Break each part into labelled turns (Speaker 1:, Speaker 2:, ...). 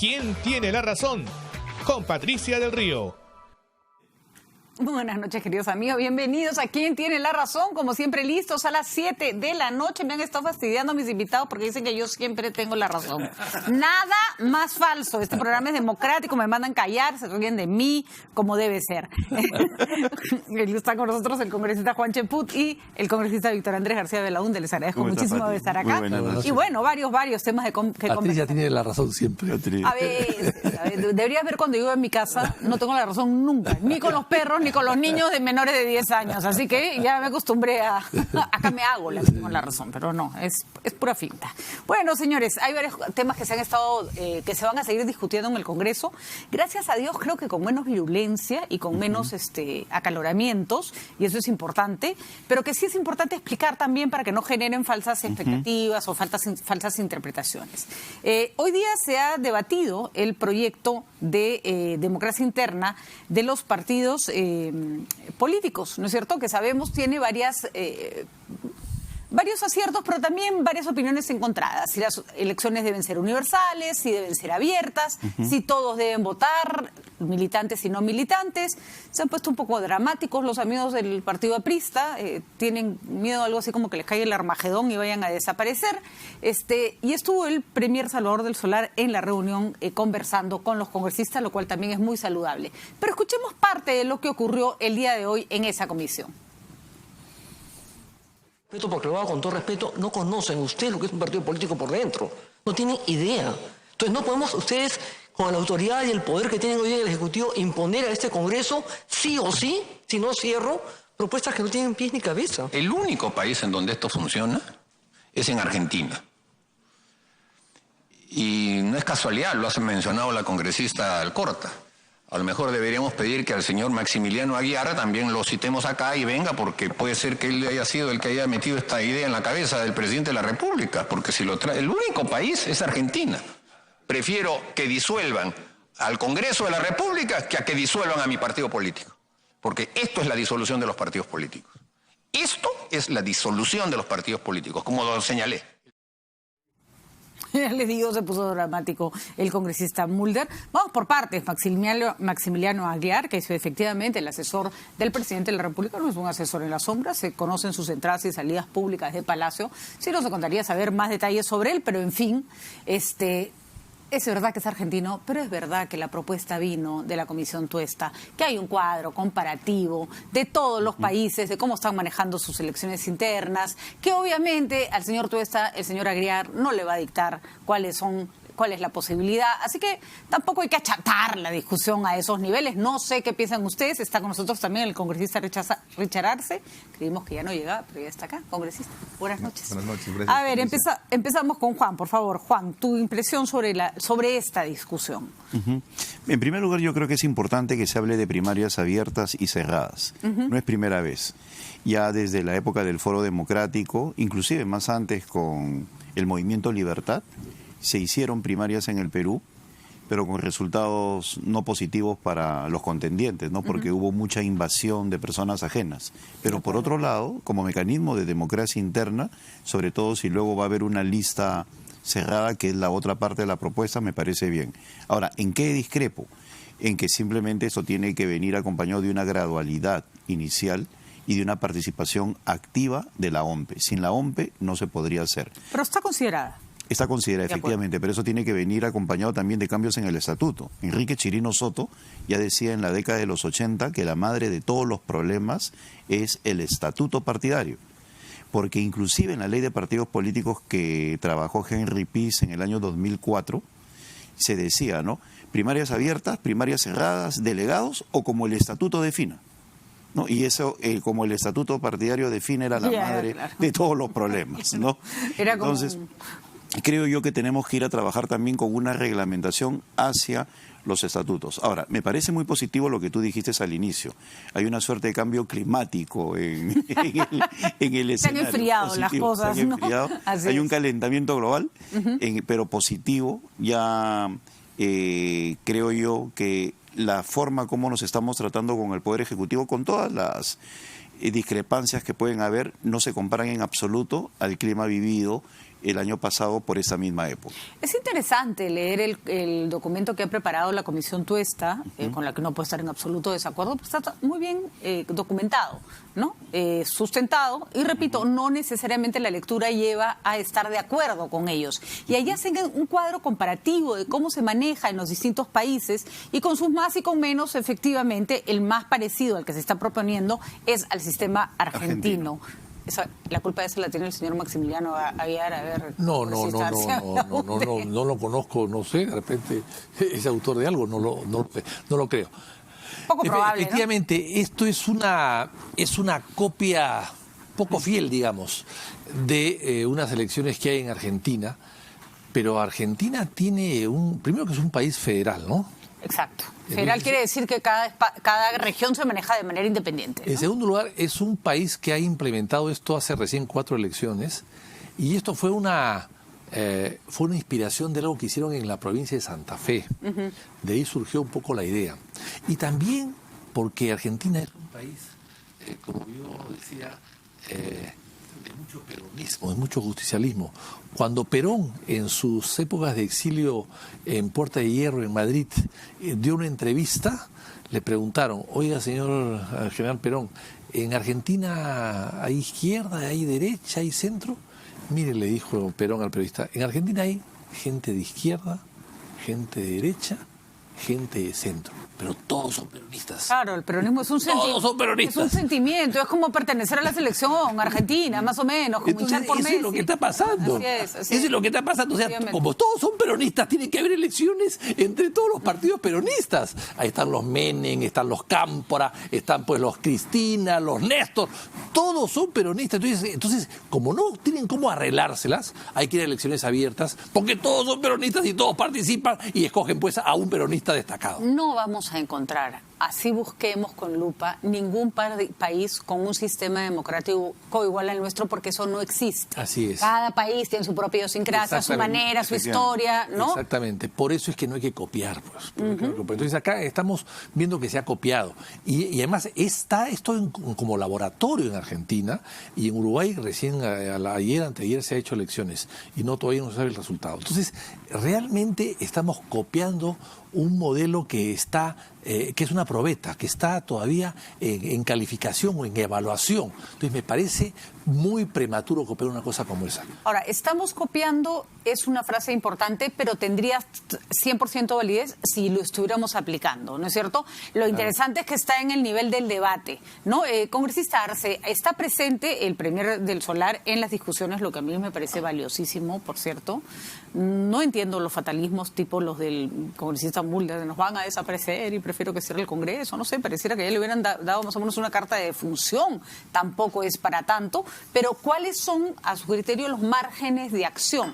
Speaker 1: ¿Quién tiene la razón? Con Patricia del Río.
Speaker 2: Buenas noches, queridos amigos. Bienvenidos a ¿Quién tiene la razón? Como siempre, listos a las 7 de la noche. Me han estado fastidiando mis invitados porque dicen que yo siempre tengo la razón. Nada más falso. Este programa es democrático, me mandan callar, se ríen de mí, como debe ser. Está con nosotros el congresista Juan Cheput y el congresista Víctor Andrés García Belaúnde. Les agradezco muchísimo de estar acá. Y bueno, varios temas que
Speaker 3: Patricia tiene la razón siempre.
Speaker 2: A ver, deberías ver cuando yo en mi casa, no tengo la razón nunca, ni con los perros, ni con los niños de menores de 10 años. Así que ya me acostumbré a... Acá me hago la razón, pero no, es pura finta. Bueno, señores, hay varios temas que se han estado, que se van a seguir discutiendo en el Congreso. Gracias a Dios, creo que con menos virulencia y con menos acaloramientos, y eso es importante, pero que sí es importante explicar también para que no generen falsas expectativas o falsas interpretaciones. Hoy día se ha debatido el proyecto de democracia interna de los partidos políticos, ¿no es cierto? Que sabemos tiene varios aciertos, pero también varias opiniones encontradas. Si las elecciones deben ser universales, si deben ser abiertas, si todos deben votar, militantes y no militantes. Se han puesto un poco dramáticos los amigos del partido aprista, tienen miedo a algo así como que les caiga el Armagedón y vayan a desaparecer. Y estuvo el premier Salvador del Solar en la reunión conversando con los congresistas, lo cual también es muy saludable. Pero escuchemos parte de lo que ocurrió el día de hoy en esa comisión.
Speaker 4: Porque lo hago con todo respeto, no conocen ustedes lo que es un partido político por dentro, no tienen idea. Entonces no podemos ustedes, con la autoridad y el poder que tienen hoy en el Ejecutivo, imponer a este Congreso, sí o sí, si no cierro, propuestas que no tienen pies ni cabeza.
Speaker 5: El único país en donde esto funciona es en Argentina. Y no es casualidad, lo ha mencionado la congresista Alcorta. A lo mejor deberíamos pedir que al señor Maximiliano Aguiar también lo citemos acá y venga, porque puede ser que él haya sido el que haya metido esta idea en la cabeza del presidente de la República, porque si lo trae, el único país es Argentina. Prefiero que disuelvan al Congreso de la República que a que disuelvan a mi partido político, porque esto es la disolución de los partidos políticos. Esto es la disolución de los partidos políticos, como lo señalé.
Speaker 2: Les digo, se puso dramático el congresista Mulder. Vamos por partes. Maximiliano Aguiar, que es efectivamente el asesor del presidente de la República, no es un asesor en la sombra, se conocen sus entradas y salidas públicas de Palacio. Sí nos encantaría saber más detalles sobre él, pero en fin, es verdad que es argentino, pero es verdad que la propuesta vino de la Comisión Tuesta, que hay un cuadro comparativo de todos los países, de cómo están manejando sus elecciones internas, que obviamente al señor Tuesta, el señor Aguiar, no le va a dictar cuál es la posibilidad. Así que tampoco hay que achatar la discusión a esos niveles. No sé qué piensan ustedes. Está con nosotros también el congresista Richard Arce. Creímos que ya no llegaba, pero ya está acá. Congresista, buenas noches.
Speaker 6: Buenas noches. Gracias.
Speaker 2: A ver, empezamos con Juan, por favor. Juan, tu impresión sobre esta discusión.
Speaker 6: En primer lugar, yo creo que es importante que se hable de primarias abiertas y cerradas. No es primera vez. Ya desde la época del Foro Democrático, inclusive más antes con el Movimiento Libertad, se hicieron primarias en el Perú, pero con resultados no positivos para los contendientes, ¿no? Porque hubo mucha invasión de personas ajenas. Pero por otro lado, como mecanismo de democracia interna, sobre todo si luego va a haber una lista cerrada, que es la otra parte de la propuesta, me parece bien. Ahora, ¿en qué discrepo? En que simplemente eso tiene que venir acompañado de una gradualidad inicial y de una participación activa de la OMPE. Sin la OMPE no se podría hacer.
Speaker 2: Pero está considerada.
Speaker 6: Está considerada, efectivamente, pero eso tiene que venir acompañado también de cambios en el estatuto. Enrique Chirino Soto ya decía en la década de los 80 que la madre de todos los problemas es el estatuto partidario. Porque inclusive en la ley de partidos políticos que trabajó Henry Pease en el año 2004, se decía, ¿no? Primarias abiertas, primarias cerradas, delegados o como el estatuto defina. ¿No? Y eso, como el estatuto partidario define, era la madre de todos los problemas, ¿no?
Speaker 2: Era como...
Speaker 6: Entonces, creo yo que tenemos que ir a trabajar también con una reglamentación hacia los estatutos. Ahora, me parece muy positivo lo que tú dijiste al inicio. Hay una suerte de cambio climático en el escenario.
Speaker 2: Se han enfriado positivo, las cosas, ¿no?
Speaker 6: Hay un calentamiento global, pero positivo. Ya creo yo que la forma como nos estamos tratando con el Poder Ejecutivo, con todas las discrepancias que pueden haber, no se comparan en absoluto al clima vivido el año pasado por esa misma época.
Speaker 2: Es interesante leer el documento que ha preparado la Comisión Tuesta, con la que no puede estar en absoluto desacuerdo, pero está muy bien documentado, ¿no? Sustentado, y repito, no necesariamente la lectura lleva a estar de acuerdo con ellos. Y ahí hacen un cuadro comparativo de cómo se maneja en los distintos países, y con sus más y con menos, efectivamente, el más parecido al que se está proponiendo es al sistema argentino. La culpa de eso la tiene el señor Maximiliano Aguiar. A ver,
Speaker 3: no lo conozco, no sé, de repente es autor de algo, no lo creo.
Speaker 2: Poco probable,
Speaker 3: efectivamente, ¿no? Esto es una copia poco fiel, digamos, de unas elecciones que hay en Argentina, pero Argentina tiene primero que es un país federal, ¿no?
Speaker 2: Exacto. Federal quiere decir que cada región se maneja de manera independiente, ¿no?
Speaker 3: En segundo lugar, es un país que ha implementado esto hace recién 4 elecciones, y esto fue una inspiración de algo que hicieron en la provincia de Santa Fe. De ahí surgió un poco la idea. Y también porque Argentina es un país, como yo decía, de mucho peronismo, de mucho justicialismo. Cuando Perón, en sus épocas de exilio en Puerta de Hierro, en Madrid, dio una entrevista, le preguntaron: oiga, señor general Perón, ¿en Argentina hay izquierda, hay derecha, hay centro? Mire, le dijo Perón al periodista, en Argentina hay gente de izquierda, gente de derecha, gente de centro, pero todos son peronistas.
Speaker 2: Claro, el peronismo es un sentimiento.
Speaker 3: Todos son peronistas.
Speaker 2: Es un sentimiento, es como pertenecer a la selección argentina, más o menos, como
Speaker 3: Entonces,
Speaker 2: hinchar por
Speaker 3: eso
Speaker 2: Messi.
Speaker 3: es lo que está pasando.
Speaker 2: Así
Speaker 3: Eso es lo que está pasando. O sea,
Speaker 2: Obviamente.
Speaker 3: como todos son peronistas, tiene que haber elecciones entre todos los partidos peronistas. Ahí están los Menem, están los Cámpora, están pues los Cristina, los Néstor. Todos son peronistas. Entonces, como no tienen cómo arreglárselas, hay que ir a elecciones abiertas, porque todos son peronistas y todos participan y escogen pues a un peronista destacado.
Speaker 2: No vamos a encontrar, así busquemos con lupa, ningún país con un sistema democrático igual al nuestro, porque eso no existe.
Speaker 3: Así es.
Speaker 2: Cada país tiene su propia idiosincrasia, su manera, su historia, ¿no?
Speaker 3: Exactamente. Por eso es que no hay que copiar. Pues. Entonces acá estamos viendo que se ha copiado. Y además está esto como laboratorio en Argentina, y en Uruguay recién anteayer se ha hecho elecciones y todavía no se sabe el resultado. Entonces, realmente estamos copiando un modelo que es una probeta, que está todavía en calificación o en evaluación. Entonces me parece muy prematuro copiar una cosa como esa.
Speaker 2: Ahora, estamos copiando es una frase importante, pero tendría 100% validez si lo estuviéramos aplicando, ¿no es cierto? Lo interesante es que está en el nivel del debate, ¿no? Congresista Arce, está presente el premier del Solar en las discusiones, lo que a mí me parece valiosísimo, por cierto. No entiendo los fatalismos tipo los del congresista Mulder, nos van a desaparecer y prefiero que cierre el Congreso, no sé, pareciera que ya le hubieran dado más o menos una carta de defunción, tampoco es para tanto, pero ¿cuáles son, a su criterio, los márgenes de acción?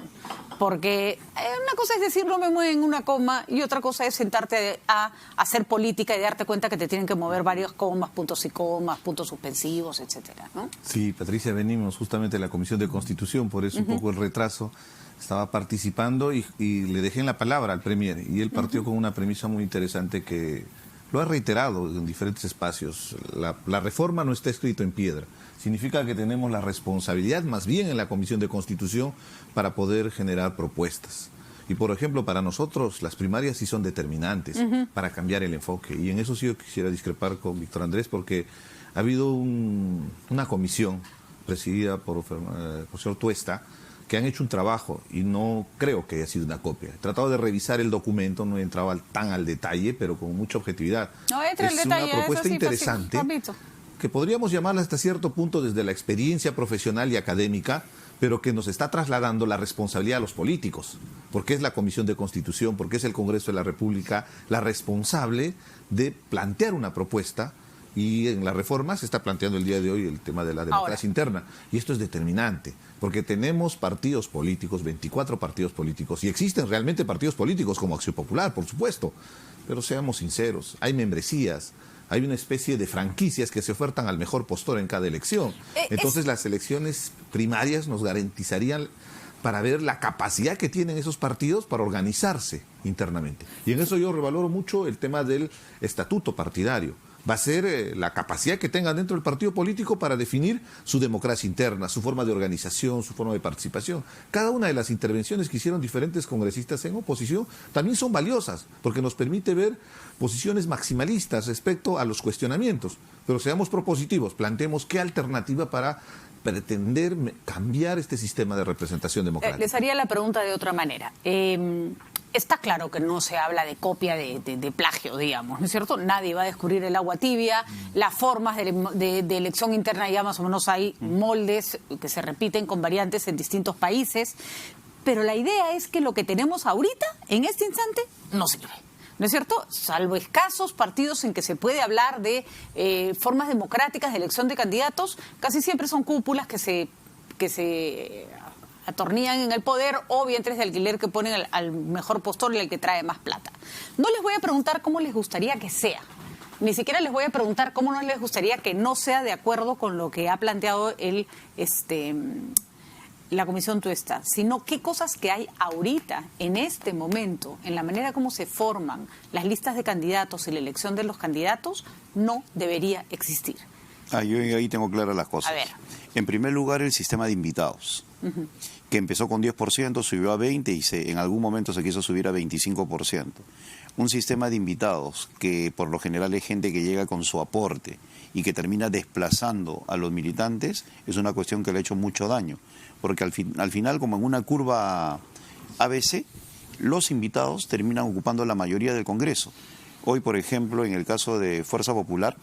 Speaker 2: Porque una cosa es decirlo, me mueven en una coma, y otra cosa es sentarte a hacer política y darte cuenta que te tienen que mover varias comas, puntos y comas, puntos suspensivos, etcétera, ¿no?
Speaker 7: Sí, Patricia, venimos justamente de la Comisión de Constitución, por eso un poco el retraso. Estaba participando y le dejé en la palabra al Premier, y él partió con una premisa muy interesante que lo ha reiterado en diferentes espacios. La reforma no está escrito en piedra. Significa que tenemos la responsabilidad, más bien en la Comisión de Constitución, para poder generar propuestas. Y, por ejemplo, para nosotros las primarias sí son determinantes para cambiar el enfoque. Y en eso sí yo quisiera discrepar con Víctor Andrés, porque ha habido una comisión presidida por el profesor Tuesta, que han hecho un trabajo, y no creo que haya sido una copia. He tratado de revisar el documento, no he entrado tan al detalle, pero con mucha objetividad.
Speaker 2: No, entra el detalle,
Speaker 7: una propuesta
Speaker 2: sí,
Speaker 7: interesante, que podríamos llamarla hasta cierto punto desde la experiencia profesional y académica, pero que nos está trasladando la responsabilidad a los políticos, porque es la Comisión de Constitución, porque es el Congreso de la República la responsable de plantear una propuesta. Y en la reforma se está planteando el día de hoy el tema de la democracia interna. Y esto es determinante, porque tenemos partidos políticos, 24 partidos políticos, y existen realmente partidos políticos como Acción Popular, por supuesto. Pero seamos sinceros, hay membresías, hay una especie de franquicias que se ofertan al mejor postor en cada elección. Entonces las elecciones primarias nos garantizarían para ver la capacidad que tienen esos partidos para organizarse internamente. Y en eso yo revaloro mucho el tema del estatuto partidario. va a ser la capacidad que tengan dentro del partido político para definir su democracia interna, su forma de organización, su forma de participación. Cada una de las intervenciones que hicieron diferentes congresistas en oposición también son valiosas, porque nos permite ver posiciones maximalistas respecto a los cuestionamientos. Pero seamos propositivos, planteemos qué alternativa para pretender cambiar este sistema de representación democrática.
Speaker 2: Les haría la pregunta de otra manera. Está claro que no se habla de copia de plagio, digamos, ¿no es cierto? Nadie va a descubrir el agua tibia, las formas de elección interna ya más o menos hay moldes que se repiten con variantes en distintos países, pero la idea es que lo que tenemos ahorita, en este instante, no sirve. ¿No es cierto? Salvo escasos partidos en que se puede hablar de formas democráticas de elección de candidatos, casi siempre son cúpulas que se atornillan en el poder o vientres de alquiler que ponen al mejor postor y al que trae más plata. No les voy a preguntar cómo les gustaría que sea. Ni siquiera les voy a preguntar cómo no les gustaría que no sea de acuerdo con lo que ha planteado la Comisión Tuesta, sino qué cosas que hay ahorita, en este momento, en la manera como se forman las listas de candidatos y la elección de los candidatos, no debería existir.
Speaker 6: Yo ahí tengo claras las cosas.
Speaker 2: A ver.
Speaker 6: En primer lugar, el sistema de invitados, que empezó con 10%, subió a 20% y en algún momento se quiso subir a 25%. Un sistema de invitados que por lo general es gente que llega con su aporte y que termina desplazando a los militantes, es una cuestión que le ha hecho mucho daño. Porque al final, como en una curva ABC, los invitados terminan ocupando la mayoría del Congreso. Hoy, por ejemplo, en el caso de Fuerza Popular,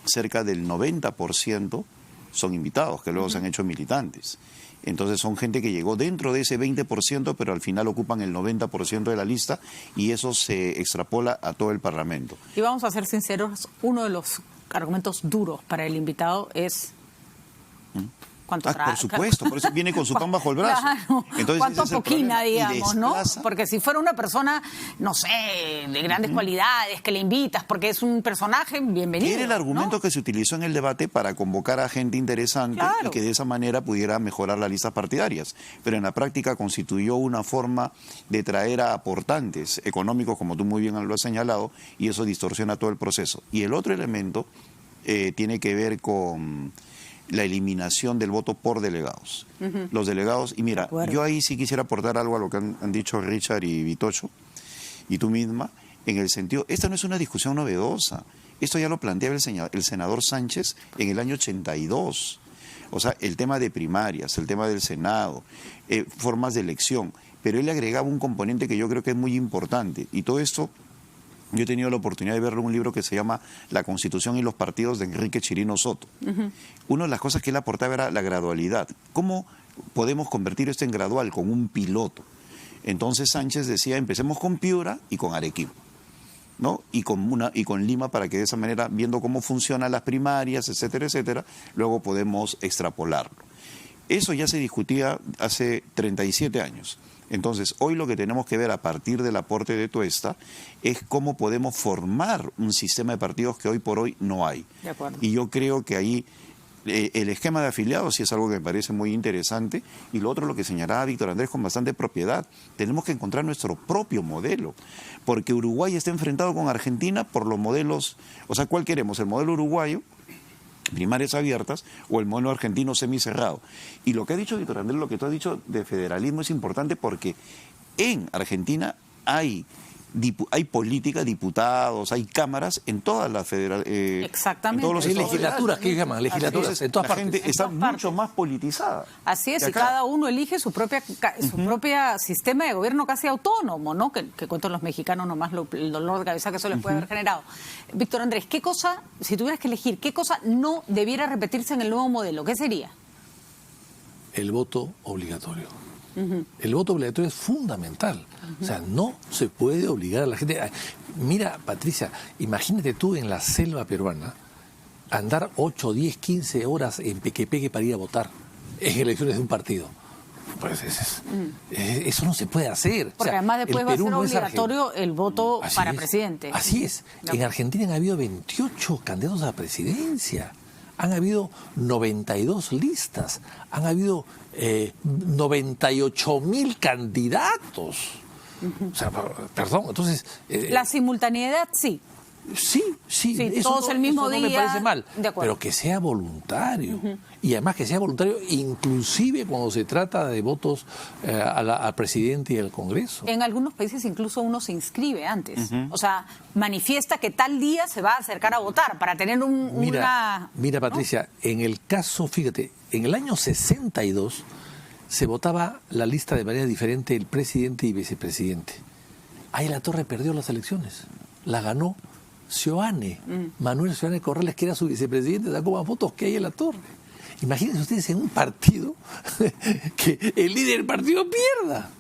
Speaker 6: cerca del 90% son invitados, que luego se han hecho militantes. Entonces son gente que llegó dentro de ese 20%, pero al final ocupan el 90% de la lista y eso se extrapola a todo el Parlamento.
Speaker 2: Y vamos a ser sinceros, uno de los argumentos duros para el invitado es...
Speaker 6: Por supuesto, por eso viene con su pan bajo el brazo.
Speaker 2: Claro.
Speaker 6: Entonces,
Speaker 2: ¿cuánto
Speaker 6: ese es el
Speaker 2: poquina,
Speaker 6: problema.
Speaker 2: digamos, no? Porque si fuera una persona, no sé, de grandes cualidades, que le invitas porque es un personaje, bienvenido.
Speaker 6: Era el argumento, ¿no?, que se utilizó en el debate para convocar a gente interesante, claro, y que de esa manera pudiera mejorar las listas partidarias. Pero en la práctica constituyó una forma de traer a aportantes económicos, como tú muy bien lo has señalado, y eso distorsiona todo el proceso. Y el otro elemento tiene que ver con la eliminación del voto por delegados. Los delegados, y mira, yo ahí sí quisiera aportar algo a lo que han dicho Richard y Vitocho, y tú misma, en el sentido, esta no es una discusión novedosa, esto ya lo planteaba el senador Sánchez en el año 82, o sea, el tema de primarias, el tema del Senado, formas de elección, pero él le agregaba un componente que yo creo que es muy importante, y todo esto yo he tenido la oportunidad de verlo en un libro que se llama La Constitución y los Partidos, de Enrique Chirino Soto. Una de las cosas que él aportaba era la gradualidad. ¿Cómo podemos convertir esto en gradual? Con un piloto. Entonces Sánchez decía, empecemos con Piura y con Arequipa, ¿no? Y con Lima, para que de esa manera, viendo cómo funcionan las primarias, etcétera, etcétera, luego podemos extrapolarlo. Eso ya se discutía hace 37 años. Entonces, hoy lo que tenemos que ver a partir del aporte de Tuesta es cómo podemos formar un sistema de partidos que hoy por hoy no hay.
Speaker 2: De acuerdo.
Speaker 6: Y yo creo que ahí el esquema de afiliados sí es algo que me parece muy interesante. Y lo otro, lo que señalaba Víctor Andrés con bastante propiedad, tenemos que encontrar nuestro propio modelo. Porque Uruguay está enfrentado con Argentina por los modelos, o sea, ¿cuál queremos? ¿El modelo uruguayo, primarias abiertas, o el modelo argentino semicerrado? Y lo que ha dicho Víctor Andrés, lo que tú has dicho de federalismo es importante porque en Argentina hay política, diputados, hay cámaras en todas las federaciones.
Speaker 2: Exactamente.
Speaker 6: En todos los
Speaker 3: hay legislaturas, ¿qué llaman? Legislaturas, en todas
Speaker 6: la
Speaker 3: partes.
Speaker 6: gente está mucho más politizada.
Speaker 2: Así es, y cada uno elige su propia sistema de gobierno casi autónomo, ¿no? Que cuentan los mexicanos nomás el dolor de cabeza que eso les puede haber generado. Víctor Andrés, ¿qué cosa, si tuvieras que elegir, qué cosa no debiera repetirse en el nuevo modelo? ¿Qué sería?
Speaker 3: El voto obligatorio. El voto obligatorio es fundamental. O sea, no se puede obligar a la gente. Mira, Patricia, imagínate tú en la selva peruana andar 8, 10, 15 horas en peque para ir a votar en elecciones de un partido. Pues eso no se puede hacer.
Speaker 2: Porque
Speaker 3: o sea,
Speaker 2: además después va a ser
Speaker 3: no
Speaker 2: obligatorio el voto para presidente.
Speaker 3: Así es. En Argentina han habido 28 candidatos a la presidencia. Han habido 92 listas. Han habido 98.000 candidatos. O sea, perdón, entonces...
Speaker 2: la simultaneidad, sí.
Speaker 3: Sí, eso
Speaker 2: todos el mismo
Speaker 3: no
Speaker 2: día.
Speaker 3: me parece mal,
Speaker 2: De acuerdo.
Speaker 3: pero que sea voluntario. Y además que sea voluntario inclusive cuando se trata de votos al presidente y al Congreso.
Speaker 2: En algunos países incluso uno se inscribe antes. O sea, manifiesta que tal día se va a acercar a votar para tener
Speaker 3: Mira,
Speaker 2: ¿no?
Speaker 3: Patricia, en el caso, fíjate, en el año 62 se votaba la lista de manera diferente el presidente y vicepresidente. Ahí Latorre perdió las elecciones. La ganó Seoane, Manuel Seoane Corrales, que era su vicepresidente, sacó más votos que hay en Latorre. Imagínense ustedes en un partido que el líder del partido pierda.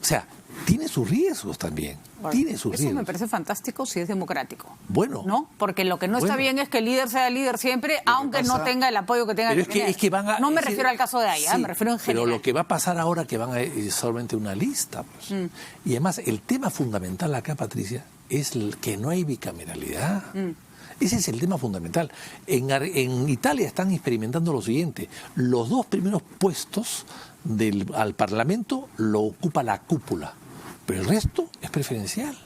Speaker 3: O sea, tiene sus riesgos también.
Speaker 2: Bueno,
Speaker 3: tiene sus
Speaker 2: eso
Speaker 3: riesgos.
Speaker 2: me parece fantástico si es democrático.
Speaker 3: Bueno.
Speaker 2: ¿No? Porque lo que no está bien es que el líder sea líder siempre, aunque no tenga el apoyo que tenga
Speaker 3: Pero
Speaker 2: que tener.
Speaker 3: es que van a,
Speaker 2: no me refiero al caso de ahí, me refiero en general.
Speaker 3: Pero lo que va a pasar ahora que van a es solamente una lista. Pues. Y además, el tema fundamental acá, Patricia, es que no hay bicameralidad. Ese es el tema fundamental. En Italia están experimentando lo siguiente. Los 2 primeros puestos al Parlamento lo ocupa la cúpula, pero el resto es preferencial.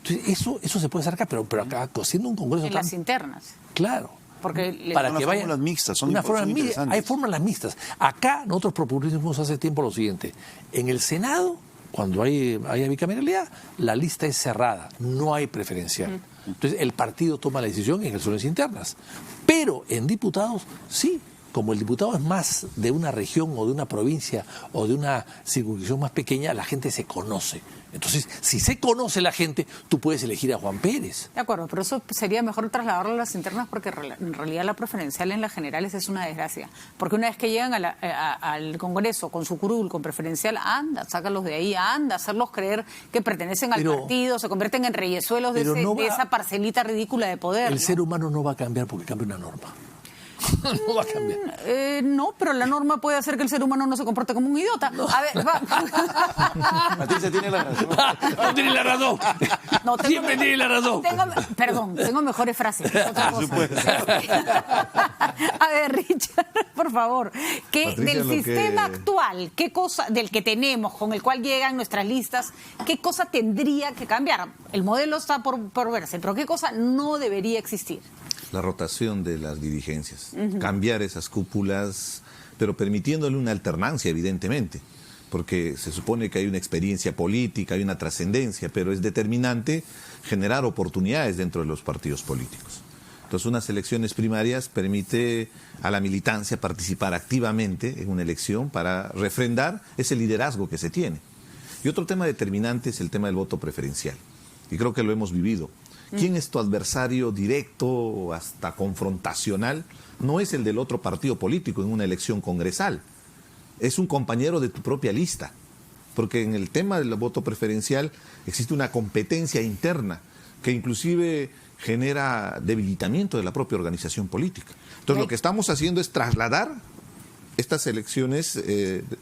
Speaker 3: Entonces, eso se puede hacer acá, pero acá, siendo un congreso
Speaker 2: en las internas.
Speaker 3: Claro.
Speaker 2: Porque
Speaker 3: para que vayan
Speaker 6: fórmulas mixtas, son
Speaker 3: interesantes. Hay fórmulas mixtas. Acá nosotros propusimos hace tiempo lo siguiente. En el Senado, cuando haya bicameralidad, la lista es cerrada, no hay preferencial. Entonces el partido toma la decisión en elecciones internas. Pero en diputados, sí, como el diputado es más de una región o de una provincia o de una circunscripción más pequeña, la gente se conoce. Entonces, si se conoce la gente, tú puedes elegir a Juan Pérez.
Speaker 2: De acuerdo, pero eso sería mejor trasladarlo a las internas porque en realidad la preferencial en las generales es una desgracia. Porque una vez que llegan al Congreso con su curul, con preferencial, anda, sácalos de ahí, anda, hacerlos creer que pertenecen al partido, se convierten en reyesuelos de esa parcelita ridícula de poder.
Speaker 3: El ser humano no va a cambiar porque cambia una norma. No va a cambiar.
Speaker 2: No, pero la norma puede hacer que el ser humano no se comporte como un idiota. No. A ver,
Speaker 6: Patricia tiene la razón.
Speaker 3: No tiene la razón. Siempre tiene la razón.
Speaker 2: Tengo mejores frases. A ver, Richard, por favor, del sistema actual, ¿qué cosa, del que tenemos, con el cual llegan nuestras listas, qué cosa tendría que cambiar? El modelo está por verse, pero ¿qué cosa no debería existir?
Speaker 7: La rotación de las dirigencias, cambiar esas cúpulas, pero permitiéndole una alternancia, evidentemente, porque se supone que hay una experiencia política, hay una trascendencia, pero es determinante generar oportunidades dentro de los partidos políticos. Entonces, unas elecciones primarias permite a la militancia participar activamente en una elección para refrendar ese liderazgo que se tiene. Y otro tema determinante es el tema del voto preferencial, y creo que lo hemos vivido. ¿Quién es tu adversario directo o hasta confrontacional? No es el del otro partido político en una elección congresal. Es un compañero de tu propia lista. Porque en el tema del voto preferencial existe una competencia interna que inclusive genera debilitamiento de la propia organización política. Entonces, lo que estamos haciendo es trasladar estas elecciones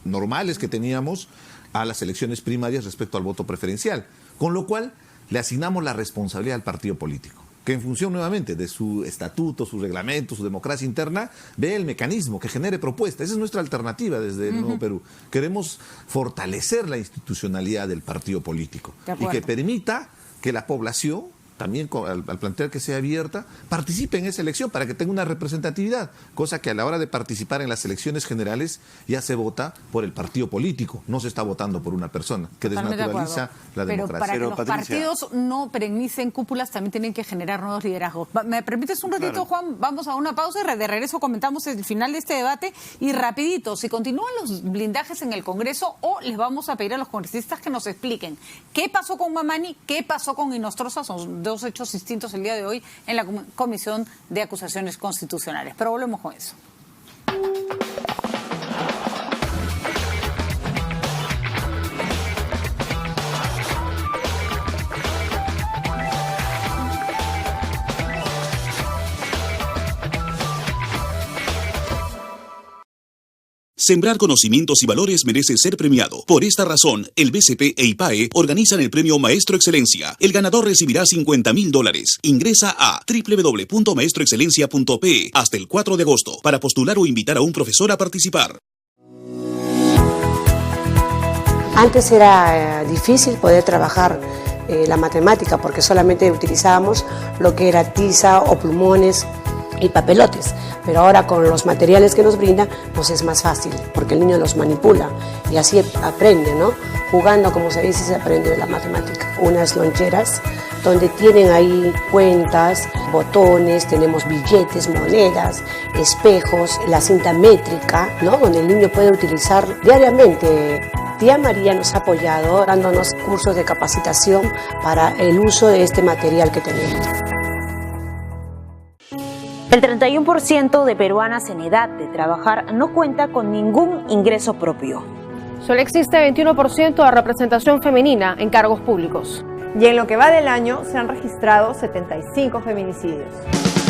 Speaker 7: normales que teníamos a las elecciones primarias respecto al voto preferencial. Con lo cual le asignamos la responsabilidad al partido político, que en función nuevamente de su estatuto, su reglamento, su democracia interna, ve el mecanismo que genere propuestas. Esa es nuestra alternativa desde el Nuevo Perú. Queremos fortalecer la institucionalidad del partido político y que permita que la población, también al plantear que sea abierta, participe en esa elección para que tenga una representatividad, cosa que a la hora de participar en las elecciones generales ya se vota por el partido político, no se está votando por una persona, que desnaturaliza la democracia.
Speaker 2: Pero para que los partidos no perennicen cúpulas también tienen que generar nuevos liderazgos. ¿Me permites un ratito, Juan? Vamos a una pausa y de regreso comentamos el final de este debate y rapidito, si continúan los blindajes en el Congreso o les vamos a pedir a los congresistas que nos expliquen qué pasó con Mamani, qué pasó con Inostroza, son dos hechos distintos el día de hoy en la Comisión de Acusaciones Constitucionales. Pero volvemos con eso.
Speaker 8: Sembrar conocimientos y valores merece ser premiado. Por esta razón, el BCP e IPAE organizan el premio Maestro Excelencia. El ganador recibirá $50,000. Ingresa a www.maestroexcelencia.pe hasta el 4 de agosto para postular o invitar a un profesor a participar.
Speaker 9: Antes era difícil poder trabajar la matemática, porque solamente utilizábamos lo que era tiza o plumones y papelotes, pero ahora con los materiales que nos brinda pues es más fácil, porque el niño los manipula y así aprende, ¿no? Jugando, como se dice, se aprende la matemática. Unas loncheras donde tienen ahí cuentas, botones, tenemos billetes, monedas, espejos, la cinta métrica, ¿no? Donde el niño puede utilizar diariamente. Tía María nos ha apoyado dándonos cursos de capacitación para el uso de este material que tenemos.
Speaker 10: El 31% de peruanas en edad de trabajar no cuenta con ningún ingreso propio.
Speaker 11: Solo existe 21% de representación femenina en cargos públicos.
Speaker 12: Y en lo que va del año se han registrado 75 feminicidios.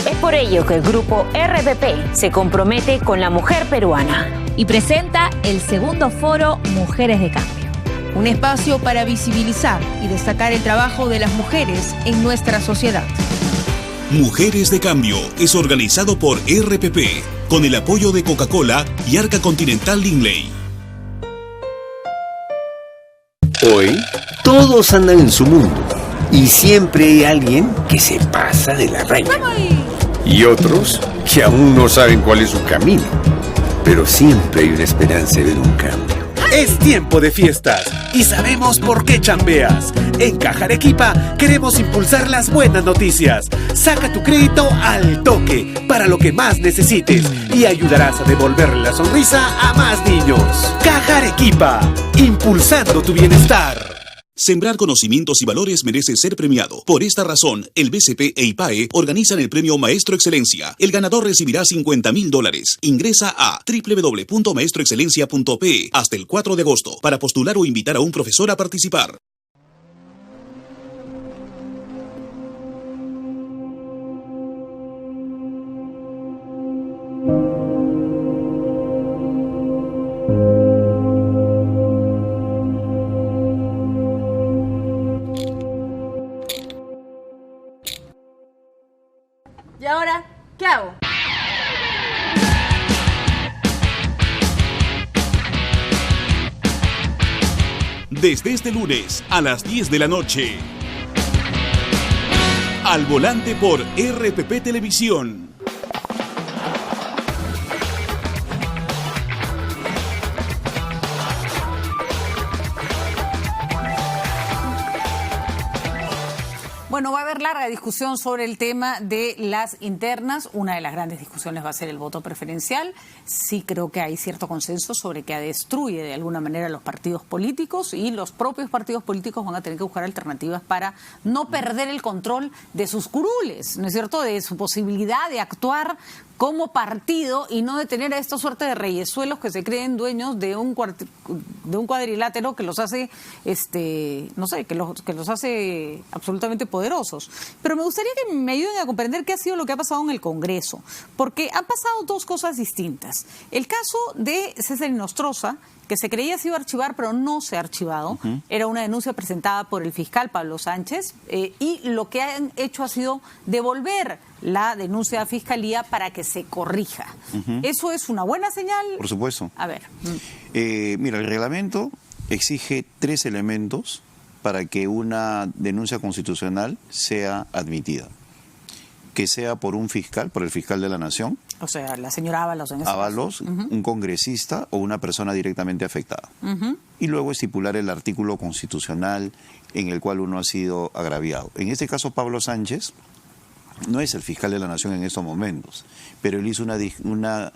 Speaker 10: Es por ello que el grupo RPP se compromete con la mujer peruana
Speaker 13: y presenta el segundo foro Mujeres de Cambio. Un espacio para visibilizar y destacar el trabajo de las mujeres en nuestra sociedad.
Speaker 8: Mujeres de Cambio es organizado por RPP, con el apoyo de Coca-Cola y Arca Continental Linley.
Speaker 14: Hoy, todos andan en su mundo y siempre hay alguien que se pasa de la raya. Y otros que aún no saben cuál es su camino. Pero siempre hay una esperanza de ver un cambio.
Speaker 15: Es tiempo de fiestas y sabemos por qué chambeas. En Caja Arequipa queremos impulsar las buenas noticias. Saca tu crédito al toque para lo que más necesites y ayudarás a devolverle la sonrisa a más niños. Caja Arequipa, impulsando tu bienestar.
Speaker 8: Sembrar conocimientos y valores merece ser premiado. Por esta razón, el BCP e IPAE organizan el premio Maestro Excelencia. El ganador recibirá $50,000. Ingresa a www.maestroexcelencia.pe hasta el 4 de agosto para postular o invitar a un profesor a participar.
Speaker 12: ¿Y ahora qué hago?
Speaker 8: Desde este lunes a las 10 de la noche. Al volante por RPP Televisión.
Speaker 2: Bueno, va a haber larga discusión sobre el tema de las internas. Una de las grandes discusiones va a ser el voto preferencial. Sí creo que hay cierto consenso sobre que destruye de alguna manera los partidos políticos y los propios partidos políticos van a tener que buscar alternativas para no perder el control de sus curules, ¿no es cierto?, de su posibilidad de actuar como partido y no de tener a esta suerte de reyesuelos que se creen dueños de un cuadrilátero que los hace, no sé, que los hace absolutamente poderosos. Pero me gustaría que me ayuden a comprender qué ha sido lo que ha pasado en el Congreso, porque han pasado dos cosas distintas. El caso de César Inostroza, que se creía se iba a archivar, pero no se ha archivado. Era una denuncia presentada por el fiscal Pablo Sánchez y lo que han hecho ha sido devolver la denuncia a Fiscalía para que se corrija. ¿Eso es una buena señal?
Speaker 6: Por supuesto.
Speaker 2: A ver.
Speaker 6: Mira, el reglamento exige 3 elementos para que una denuncia constitucional sea admitida. Que sea por un fiscal, por el fiscal de la Nación.
Speaker 2: O sea, la señora Ábalos en ese
Speaker 6: Ábalos, un congresista o una persona directamente afectada. Y luego estipular el artículo constitucional en el cual uno ha sido agraviado. En este caso, Pablo Sánchez no es el fiscal de la Nación en estos momentos, pero él hizo una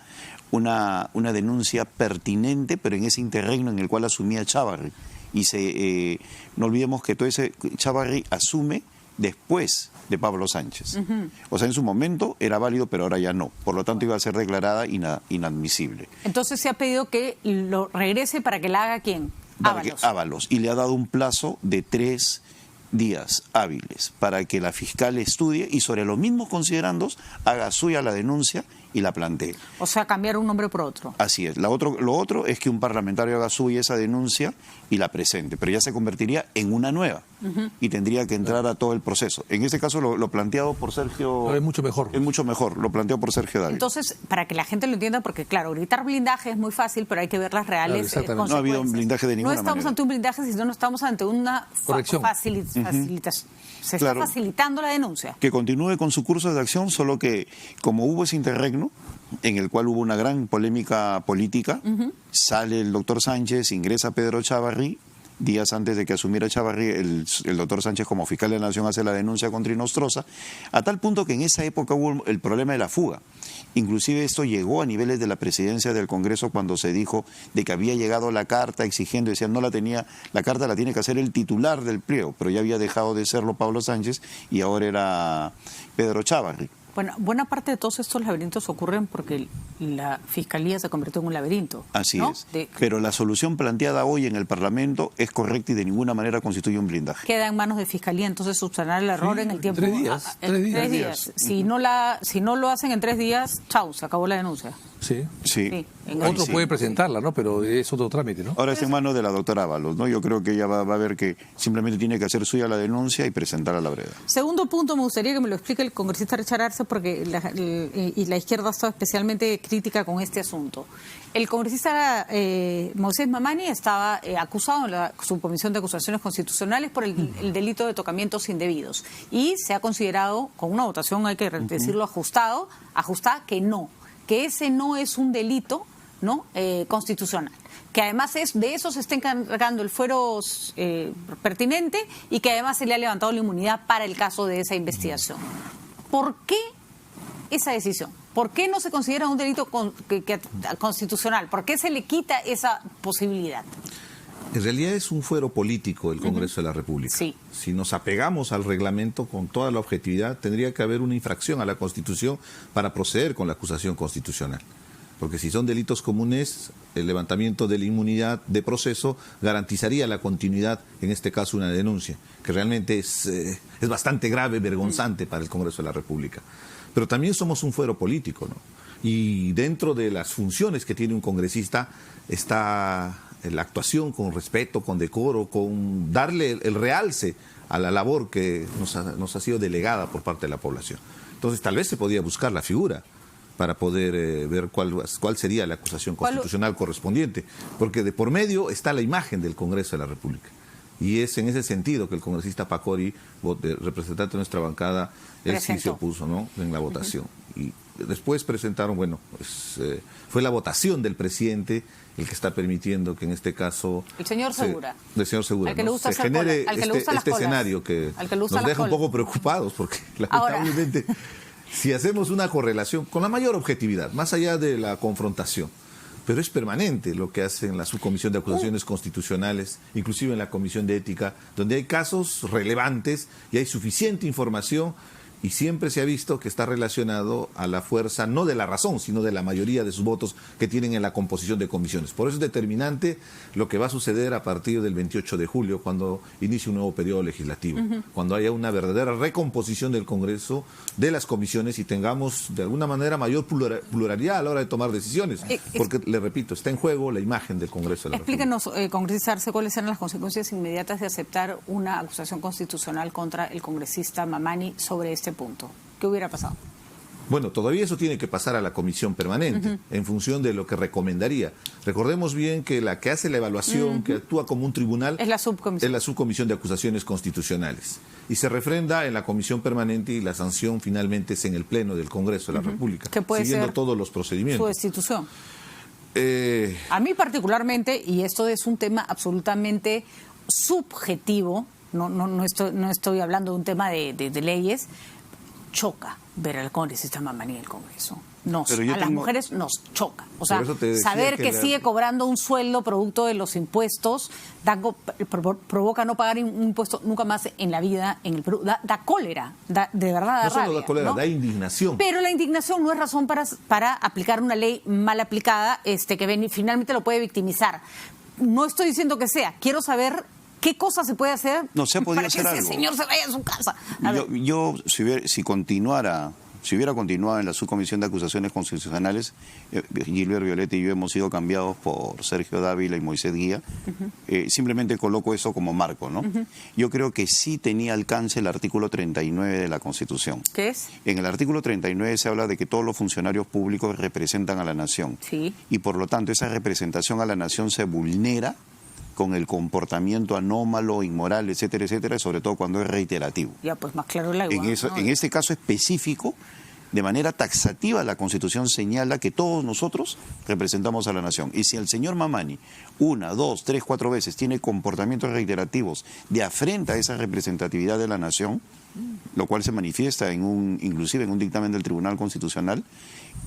Speaker 6: denuncia pertinente, pero en ese interregno en el cual asumía Chávarri. Y no olvidemos que todo ese Chávarri asume después de Pablo Sánchez. O sea, en su momento era válido, pero ahora ya no. Por lo tanto, iba a ser declarada inadmisible.
Speaker 2: Entonces se ha pedido que lo regrese para que la haga ¿quién? Ábalos.
Speaker 6: Ábalos. Y le ha dado un plazo de 3 días hábiles para que la fiscal estudie y sobre los mismos considerandos haga suya la denuncia y la plantee.
Speaker 2: O sea, cambiar un nombre por otro.
Speaker 6: Así es. Lo otro es que un parlamentario haga suya esa denuncia y la presente, pero ya se convertiría en una nueva y tendría que entrar a todo el proceso. En este caso lo planteado por Sergio...
Speaker 3: No, es mucho mejor.
Speaker 6: Es mucho mejor, lo planteado por Sergio Dávila.
Speaker 2: Entonces, para que la gente lo entienda, porque claro, gritar blindaje es muy fácil, pero hay que ver las reales consecuencias.
Speaker 6: No ha habido un blindaje de ninguna manera.
Speaker 2: No estamos ante un blindaje, sino estamos ante una facilitación. Se está facilitando la denuncia.
Speaker 6: Que continúe con su curso de acción, solo que como hubo ese interregno, en el cual hubo una gran polémica política, sale el doctor Sánchez, ingresa Pedro Chávarri, días antes de que asumiera Chávarri, el doctor Sánchez como fiscal de la Nación hace la denuncia contra Inostroza, a tal punto que en esa época hubo el problema de la fuga. Inclusive esto llegó a niveles de la presidencia del Congreso cuando se dijo de que había llegado la carta exigiendo, decían no la tenía, la carta la tiene que hacer el titular del pliego, pero ya había dejado de serlo Pablo Sánchez y ahora era Pedro Chávarri.
Speaker 2: Bueno, buena parte de todos estos laberintos ocurren porque la Fiscalía se convirtió en un laberinto.
Speaker 6: Así
Speaker 2: ¿no?
Speaker 6: es. Pero la solución planteada hoy en el Parlamento es correcta y de ninguna manera constituye un blindaje.
Speaker 2: Queda en manos de Fiscalía, entonces subsanar el error en el tiempo.
Speaker 3: 3 días. 3 días.
Speaker 2: Si no lo hacen en 3 días, chau, se acabó la denuncia.
Speaker 3: Sí. Otro puede presentarla, ¿no? Pero es otro trámite, ¿no?
Speaker 6: Ahora está en manos de la doctora Ábalos, ¿no? Yo creo que ella va a ver que simplemente tiene que hacer suya la denuncia y presentarla a la breve.
Speaker 2: Segundo punto, me gustaría que me lo explique el congresista Richard Arce, porque la izquierda está especialmente crítica con este asunto. El congresista Moisés Mamani estaba acusado en la Subcomisión de Acusaciones Constitucionales por el delito de tocamientos indebidos y se ha considerado, con una votación, hay que decirlo, ajustada, que ese no es un delito, ¿no? Constitucional, que además de eso se está encargando el fuero pertinente y que además se le ha levantado la inmunidad para el caso de esa investigación. ¿Por qué esa decisión? ¿Por qué no se considera un delito constitucional? ¿Por qué se le quita esa posibilidad?
Speaker 7: En realidad es un fuero político el Congreso de la República.
Speaker 2: Sí.
Speaker 7: Si nos apegamos al reglamento con toda la objetividad, tendría que haber una infracción a la Constitución para proceder con la acusación constitucional. Porque si son delitos comunes, el levantamiento de la inmunidad de proceso garantizaría la continuidad, en este caso una denuncia, que realmente es bastante grave, vergonzante para el Congreso de la República. Pero también somos un fuero político, ¿no? Y dentro de las funciones que tiene un congresista está la actuación con respeto, con decoro, con darle el realce a la labor que nos ha sido delegada por parte de la población. Entonces tal vez se podía buscar la figura para poder ver cuál sería la acusación constitucional correspondiente, porque de por medio está la imagen del Congreso de la República. Y es en ese sentido que el congresista Pacori, representante de nuestra bancada, él sí se opuso, ¿no?, en la votación. Y después presentaron, fue la votación del presidente el que está permitiendo que en este caso...
Speaker 2: El señor Segura.
Speaker 7: El señor Segura,
Speaker 2: al que le gusta
Speaker 7: se genere este escenario que nos deja un poco preocupados, porque lamentablemente, si hacemos una correlación con la mayor objetividad, más allá de la confrontación, pero es permanente lo que hace en la Subcomisión de Acusaciones Constitucionales, inclusive en la Comisión de Ética, donde hay casos relevantes y hay suficiente información, y siempre se ha visto que está relacionado a la fuerza, no de la razón, sino de la mayoría de sus votos que tienen en la composición de comisiones. Por eso es determinante lo que va a suceder a partir del 28 de julio, cuando inicie un nuevo periodo legislativo, cuando haya una verdadera recomposición del Congreso, de las comisiones, y tengamos de alguna manera mayor pluralidad a la hora de tomar decisiones. Porque, le repito, está en juego la imagen del Congreso de la República.
Speaker 2: Explíquenos, congresista Arce, cuáles eran las consecuencias inmediatas de aceptar una acusación constitucional contra el congresista Mamani sobre este punto. ¿Qué hubiera pasado?
Speaker 7: Bueno, todavía eso tiene que pasar a la comisión permanente, en función de lo que recomendaría. Recordemos bien que la que hace la evaluación, que actúa como un tribunal,
Speaker 2: es la subcomisión
Speaker 7: de acusaciones constitucionales. Y se refrenda en la comisión permanente, y la sanción finalmente es en el Pleno del Congreso de la República, siguiendo todos los procedimientos.
Speaker 2: Su destitución. A mí particularmente, y esto es un tema absolutamente subjetivo, no estoy hablando de un tema de leyes, choca ver al congresista Mamani en el Congreso. Las mujeres nos choca. O sea, saber que sigue cobrando un sueldo producto de los impuestos provoca no pagar un impuesto nunca más en la vida en el Perú. Da cólera, de verdad da rabia.
Speaker 7: No solo da cólera, da indignación.
Speaker 2: Pero la indignación no es razón para aplicar una ley mal aplicada que finalmente lo puede victimizar. No estoy diciendo que sea. Quiero saber qué cosa se puede hacer
Speaker 6: para
Speaker 2: que ese señor se vaya a su casa.
Speaker 6: Yo si continuara Si hubiera continuado en la subcomisión de acusaciones constitucionales, Gilbert Violeta y yo hemos sido cambiados por Sergio Dávila y Moisés Guía. Simplemente coloco eso como marco, ¿no? Yo creo que sí tenía alcance el artículo 39 de la Constitución.
Speaker 2: ¿Qué es?
Speaker 6: En el artículo 39 se habla de que todos los funcionarios públicos representan a la nación.
Speaker 2: Sí.
Speaker 6: Y por lo tanto esa representación a la nación se vulnera con el comportamiento anómalo, inmoral, etcétera, etcétera, sobre todo cuando es reiterativo.
Speaker 2: Ya, pues más claro la igual.
Speaker 6: En este caso específico, de manera taxativa, la Constitución señala que todos nosotros representamos a la nación. Y si el señor Mamani 1, 2, 3, 4 veces tiene comportamientos reiterativos de afrenta a esa representatividad de la nación, lo cual se manifiesta inclusive en un dictamen del Tribunal Constitucional,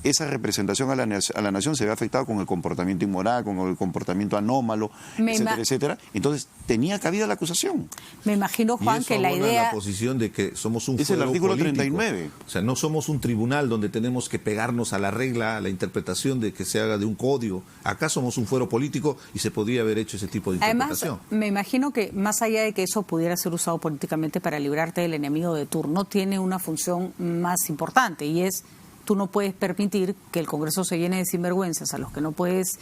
Speaker 6: esa representación a la nación se ve afectada con el comportamiento inmoral, con el comportamiento anómalo, etcétera, etcétera. Entonces, tenía cabida la acusación.
Speaker 2: Me imagino, Juan, que la idea...
Speaker 7: la posición de que somos un
Speaker 6: es el artículo
Speaker 7: político.
Speaker 6: 39.
Speaker 7: O sea, no somos un tribunal donde tenemos que pegarnos a la regla, a la interpretación de que se haga de un código. Acá somos un fuero político y se podría haber hecho ese tipo de interpretación.
Speaker 2: Además, me imagino que más allá de que eso pudiera ser usado políticamente para librarte del enemigo de turno, tiene una función más importante y es... Tú no puedes permitir que el Congreso se llene de sinvergüenzas a los que no puedes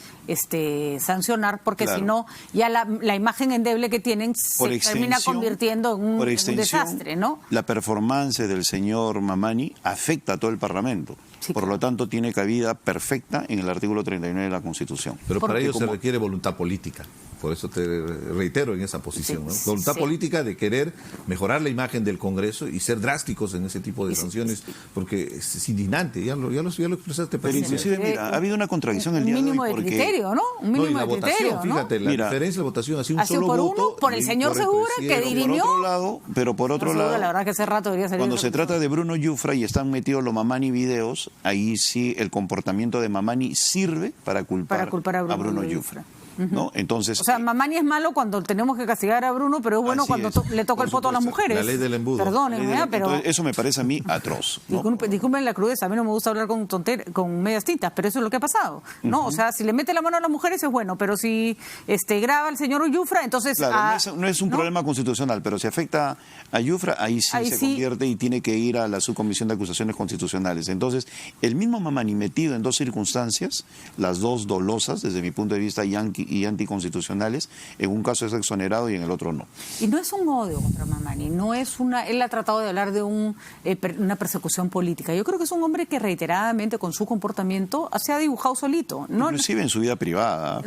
Speaker 2: sancionar, porque
Speaker 6: claro,
Speaker 2: si no, ya la imagen endeble que tienen se termina convirtiendo en un desastre, ¿no?
Speaker 6: La performance del señor Mamani afecta a todo el Parlamento. Sí, por lo tanto, tiene cabida perfecta en el artículo 39 de la Constitución.
Speaker 7: Pero para ello se requiere voluntad política. Por eso te reitero en esa posición, ¿no? Voluntad política de querer mejorar la imagen del Congreso y ser drásticos en ese tipo de sanciones, porque es indignante, ya lo expresaste.
Speaker 6: Pero inclusive, mira, ha habido una contradicción el día de hoy.
Speaker 2: Un mínimo de criterio, ¿no? Un mínimo de criterio, ¿no?
Speaker 7: Fíjate, la diferencia de votación ha sido un solo
Speaker 2: por
Speaker 7: voto.
Speaker 2: Uno, por el señor Segura, que dirimió.
Speaker 6: Pero por otro lado,
Speaker 2: la verdad que hace rato debería salir.
Speaker 6: Cuando se trata de Bruno Yufra y están metidos los Mamani videos, ahí sí el comportamiento de Mamani sirve para culpar a Bruno Yufra. ¿No? Entonces,
Speaker 2: o sea, Mamani es malo cuando tenemos que castigar a Bruno, pero es bueno cuando le toca el poto a las mujeres.
Speaker 7: La ley del embudo.
Speaker 2: Perdónenme, pero...
Speaker 6: Entonces, eso me parece a mí atroz, ¿no?
Speaker 2: Disculpen la crudeza, a mí no me gusta hablar con medias tintas, pero eso es lo que ha pasado, ¿no? O sea, si le mete la mano a las mujeres es bueno, pero si graba al señor Yufra, entonces...
Speaker 6: Claro, no es un problema constitucional, pero si afecta a Yufra, ahí sí convierte y tiene que ir a la subcomisión de acusaciones constitucionales. Entonces, el mismo Mamani metido en dos circunstancias, las dos dolosas, desde mi punto de vista, y anticonstitucionales, en un caso es exonerado y en el otro no.
Speaker 2: Y no es un odio contra Mamani, no es él ha tratado de hablar de una persecución política. Yo creo que es un hombre que reiteradamente con su comportamiento se ha dibujado solito. ¿No?
Speaker 6: Inclusive en su vida privada,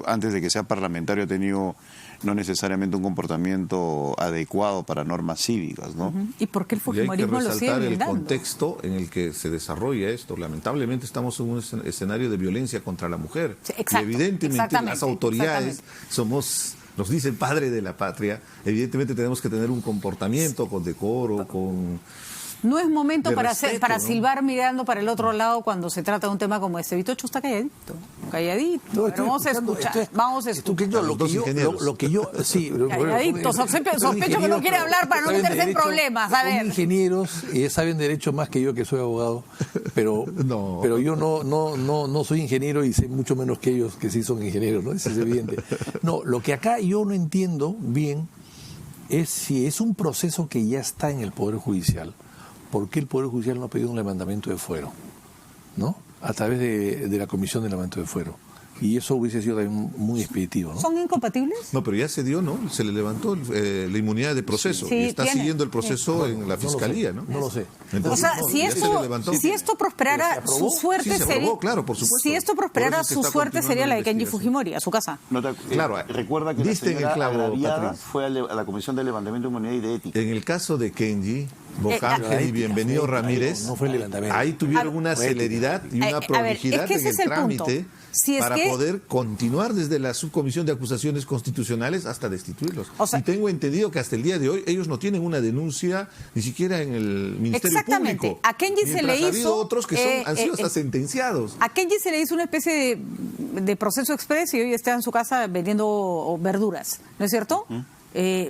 Speaker 6: antes de que sea parlamentario ha tenido no necesariamente un comportamiento adecuado para normas cívicas, ¿no?
Speaker 2: ¿Y por qué el fujimorismo lo sigue blindando?
Speaker 7: Hay que resaltar el contexto en el que se desarrolla esto. Lamentablemente estamos en un escenario de violencia contra la mujer.
Speaker 2: Sí, exacto,
Speaker 7: y evidentemente las autoridades nos dicen padre de la patria, evidentemente tenemos que tener un comportamiento con decoro, con...
Speaker 2: No es momento para silbar mirando para el otro lado cuando se trata de un tema como este. Vitocho está calladito. No, pero vamos a escuchar. Vamos a escuchar.
Speaker 3: Lo que yo sí,
Speaker 2: calladito. Sospecho que no quiere hablar para no meterse en problemas. A ver.
Speaker 3: Son ingenieros y saben derecho más que yo, que soy abogado, pero yo no soy ingeniero y sé mucho menos que ellos, que sí son ingenieros, ¿no? Eso es evidente. No, lo que acá yo no entiendo bien es si es un proceso que ya está en el Poder Judicial. ¿Por qué el Poder Judicial no ha pedido un levantamiento de fuero? ¿No? A través de la Comisión de Levantamiento de Fuero. Y eso hubiese sido también muy expeditivo, ¿no?
Speaker 2: ¿Son incompatibles?
Speaker 7: No, pero ya se dio, ¿no? Se le levantó la inmunidad de proceso. Sí, y está siguiendo el proceso en la Fiscalía, ¿no?
Speaker 3: No lo sé.
Speaker 7: Entonces,
Speaker 2: o sea, si esto prosperara, su suerte sería...
Speaker 7: Claro, por supuesto.
Speaker 2: Si esto prosperara, su suerte sería la de Kenji Fujimori, a su casa.
Speaker 6: Claro, recuerda que la señora agraviada fue a la Comisión de Levantamiento de Inmunidad y de Ética.
Speaker 7: En el caso de Kenji, Bocángel y Bienvenido Ramírez,
Speaker 3: no fue el levantamiento.
Speaker 7: Ahí tuvieron una celeridad y una prolijidad en el trámite para poder continuar desde la subcomisión de acusaciones constitucionales hasta destituirlos. Y tengo entendido que hasta el día de hoy ellos no tienen una denuncia ni siquiera en el Ministerio Público.
Speaker 2: A Kenji se le hizo...
Speaker 7: Ha habido otros que han sido hasta sentenciados.
Speaker 2: A Kenji se le hizo una especie de proceso express y hoy está en su casa vendiendo verduras, ¿no es cierto?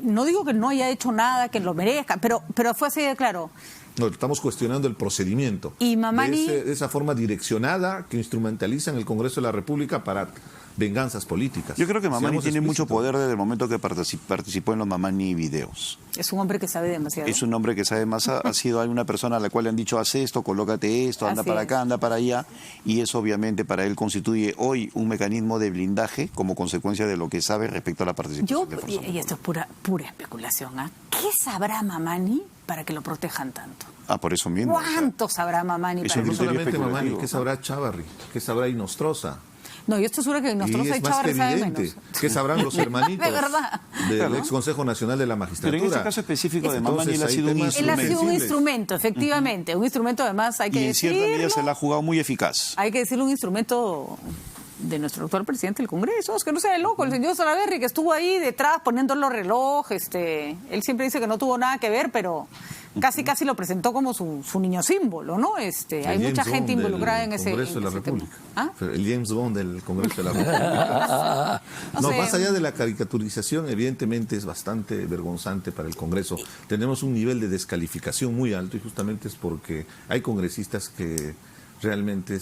Speaker 2: No digo que no haya hecho nada, que lo merezca, pero fue así de claro.
Speaker 7: No, estamos cuestionando el procedimiento.
Speaker 2: Y Mamani...
Speaker 7: de esa forma direccionada que instrumentalizan el Congreso de la República para venganzas políticas.
Speaker 6: Yo creo que Mamani
Speaker 7: Seamos
Speaker 6: tiene mucho
Speaker 7: explícitos.
Speaker 6: poder desde el momento que participó en los Mamani videos.
Speaker 2: Es un hombre que sabe demasiado.
Speaker 6: Es un hombre que sabe más, ha sido alguna persona a la cual le han dicho haz esto, colócate esto, anda
Speaker 2: Así
Speaker 6: para
Speaker 2: es.
Speaker 6: acá, anda para allá, y eso obviamente para él constituye hoy un mecanismo de blindaje como consecuencia de lo que sabe respecto a la participación de Fuerza
Speaker 2: y esto es pura especulación, ¿ah? ¿Qué sabrá Mamani para que lo protejan tanto?
Speaker 6: por eso mismo.
Speaker 2: ¿Cuánto sabrá Mamani
Speaker 6: es
Speaker 2: para
Speaker 6: un
Speaker 2: que
Speaker 7: No
Speaker 2: lo
Speaker 7: solamente
Speaker 6: especulativo.
Speaker 7: Mamani, ¿qué sabrá Chávarri? ¿Qué sabrá Inostroza?
Speaker 2: No, yo estoy segura que
Speaker 7: Y
Speaker 2: nosotros
Speaker 7: es más que
Speaker 2: sabe
Speaker 7: evidente.
Speaker 2: menos.
Speaker 7: ¿Qué sabrán los hermanitos
Speaker 2: De verdad.
Speaker 7: del
Speaker 6: Claro.
Speaker 7: ex Consejo Nacional de la Magistratura?
Speaker 6: Pero en este caso específico de Mamani,
Speaker 7: Entonces,
Speaker 6: él ha
Speaker 7: hay
Speaker 6: sido un
Speaker 7: temas
Speaker 2: Él ha sido un
Speaker 7: sensibles.
Speaker 2: instrumento, efectivamente. Un instrumento, además, hay que
Speaker 6: Y en cierta medida
Speaker 2: decirlo.
Speaker 6: se la ha jugado muy eficaz.
Speaker 2: Hay que decirle un instrumento de nuestro actual presidente del Congreso. Es que no sea loco, el señor Salaverry, que estuvo ahí detrás poniendo los relojes. Él siempre dice que no tuvo nada que ver, pero casi lo presentó como su niño símbolo, ¿no? Hay
Speaker 7: El
Speaker 2: mucha
Speaker 7: James
Speaker 2: gente
Speaker 7: Bond
Speaker 2: involucrada
Speaker 7: del
Speaker 2: en ese
Speaker 7: Congreso de la
Speaker 2: ese tema.
Speaker 7: República.
Speaker 2: ¿Ah?
Speaker 7: El James Bond del Congreso de la República.
Speaker 2: No
Speaker 7: No,
Speaker 2: sé.
Speaker 7: más allá de la caricaturización, evidentemente es bastante vergonzante para el Congreso. Tenemos un nivel de descalificación muy alto y justamente es porque hay congresistas que realmente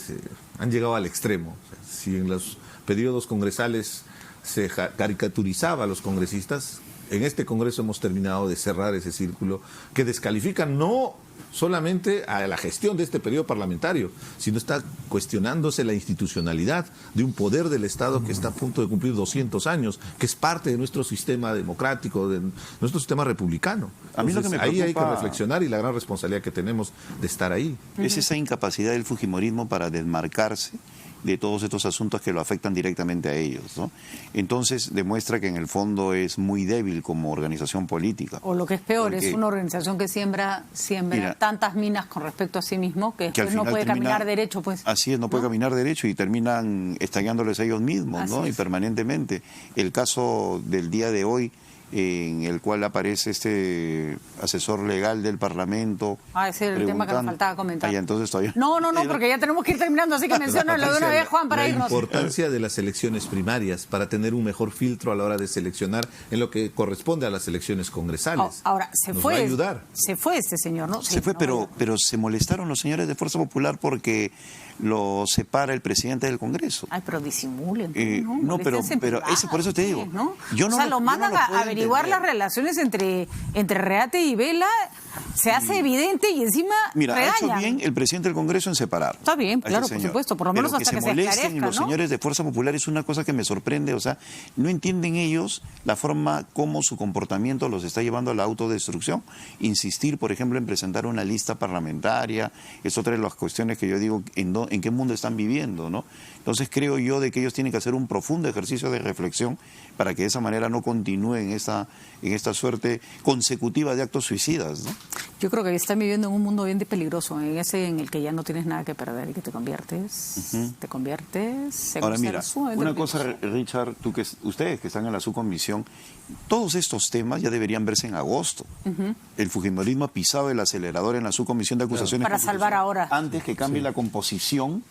Speaker 7: han llegado al extremo. O sea, si en los periodos congresales se caricaturizaba a los congresistas, en este Congreso hemos terminado de cerrar ese círculo que descalifica no solamente a la gestión de este periodo parlamentario, sino está cuestionándose la institucionalidad de un poder del Estado que está a punto de cumplir 200 años, que es parte de nuestro sistema democrático, de nuestro sistema republicano.
Speaker 6: A mí lo que me
Speaker 7: Ahí hay que
Speaker 6: preocupa-
Speaker 7: reflexionar y la gran responsabilidad que tenemos de estar ahí.
Speaker 6: Es esa incapacidad del fujimorismo para desmarcarse de todos estos asuntos que lo afectan directamente a ellos, ¿no? Entonces demuestra que en el fondo es muy débil como organización política.
Speaker 2: O lo que es peor,
Speaker 6: Porque-
Speaker 2: es una organización que siembra
Speaker 6: Mira,
Speaker 2: tantas minas con respecto a sí mismo que
Speaker 6: que al
Speaker 2: después no
Speaker 6: final
Speaker 2: puede
Speaker 6: termina-
Speaker 2: caminar derecho, pues.
Speaker 6: Así es, no puede caminar derecho y terminan estallándoles a ellos mismos,
Speaker 2: Así
Speaker 6: ¿no? Y
Speaker 2: es.
Speaker 6: permanentemente. El caso del día de hoy, en el cual aparece este asesor legal del Parlamento.
Speaker 2: Ese era el tema que me
Speaker 6: preguntando-
Speaker 2: faltaba comentar.
Speaker 6: Ah, ya, entonces todavía.
Speaker 2: No, porque ya tenemos que ir terminando, así que menciónalo de una vez, Juan, para
Speaker 7: la
Speaker 2: irnos.
Speaker 7: importancia de las elecciones primarias para tener un mejor filtro a la hora de seleccionar en lo que corresponde a las elecciones congresales.
Speaker 2: Ahora, se
Speaker 7: Nos
Speaker 2: fue.
Speaker 7: va a ayudar.
Speaker 2: Se fue este señor, ¿no?
Speaker 6: Se fue, pero se molestaron los señores de Fuerza Popular porque lo separa el presidente del Congreso.
Speaker 2: Ay, pero disimulen.
Speaker 6: No, pero ese, por eso te digo.
Speaker 2: ¿no?
Speaker 6: Yo no
Speaker 2: o sea,
Speaker 6: lo-
Speaker 2: lo
Speaker 6: yo
Speaker 2: mandan
Speaker 6: no lo
Speaker 2: a
Speaker 6: puedo
Speaker 2: averiguar
Speaker 6: entender.
Speaker 2: las relaciones entre Reate y Vela. Se hace evidente y encima
Speaker 6: Mira, ha hecho
Speaker 2: regañan.
Speaker 6: bien el presidente del Congreso en separar.
Speaker 2: Está bien,
Speaker 6: a este
Speaker 2: claro, por
Speaker 6: señor.
Speaker 2: supuesto, por lo menos
Speaker 6: Pero
Speaker 2: hasta que se
Speaker 6: molesten
Speaker 2: esclarezca,
Speaker 6: los
Speaker 2: ¿no?
Speaker 6: señores de Fuerza Popular es una cosa que me sorprende. O sea, no entienden ellos la forma como su comportamiento los está llevando a la autodestrucción. Insistir, por ejemplo, en presentar una lista parlamentaria es otra de las cuestiones que yo digo, ¿en qué mundo están viviendo, no? Entonces creo yo de que ellos tienen que hacer un profundo ejercicio de reflexión para que de esa manera no continúen en esta suerte consecutiva de actos suicidas, ¿no?
Speaker 2: Yo creo que están viviendo en un mundo bien peligroso, en ese en el que ya no tienes nada que perder y que te conviertes en
Speaker 6: Ahora
Speaker 2: un
Speaker 6: mira,
Speaker 2: ser sumamente
Speaker 6: una cosa,
Speaker 2: peligroso.
Speaker 6: Richard, ustedes que están en la subcomisión, todos estos temas ya deberían verse en agosto.
Speaker 2: Ujú.
Speaker 6: El fujimorismo ha pisado el acelerador en la subcomisión de acusaciones
Speaker 2: Para salvar ahora.
Speaker 6: antes que cambie la composición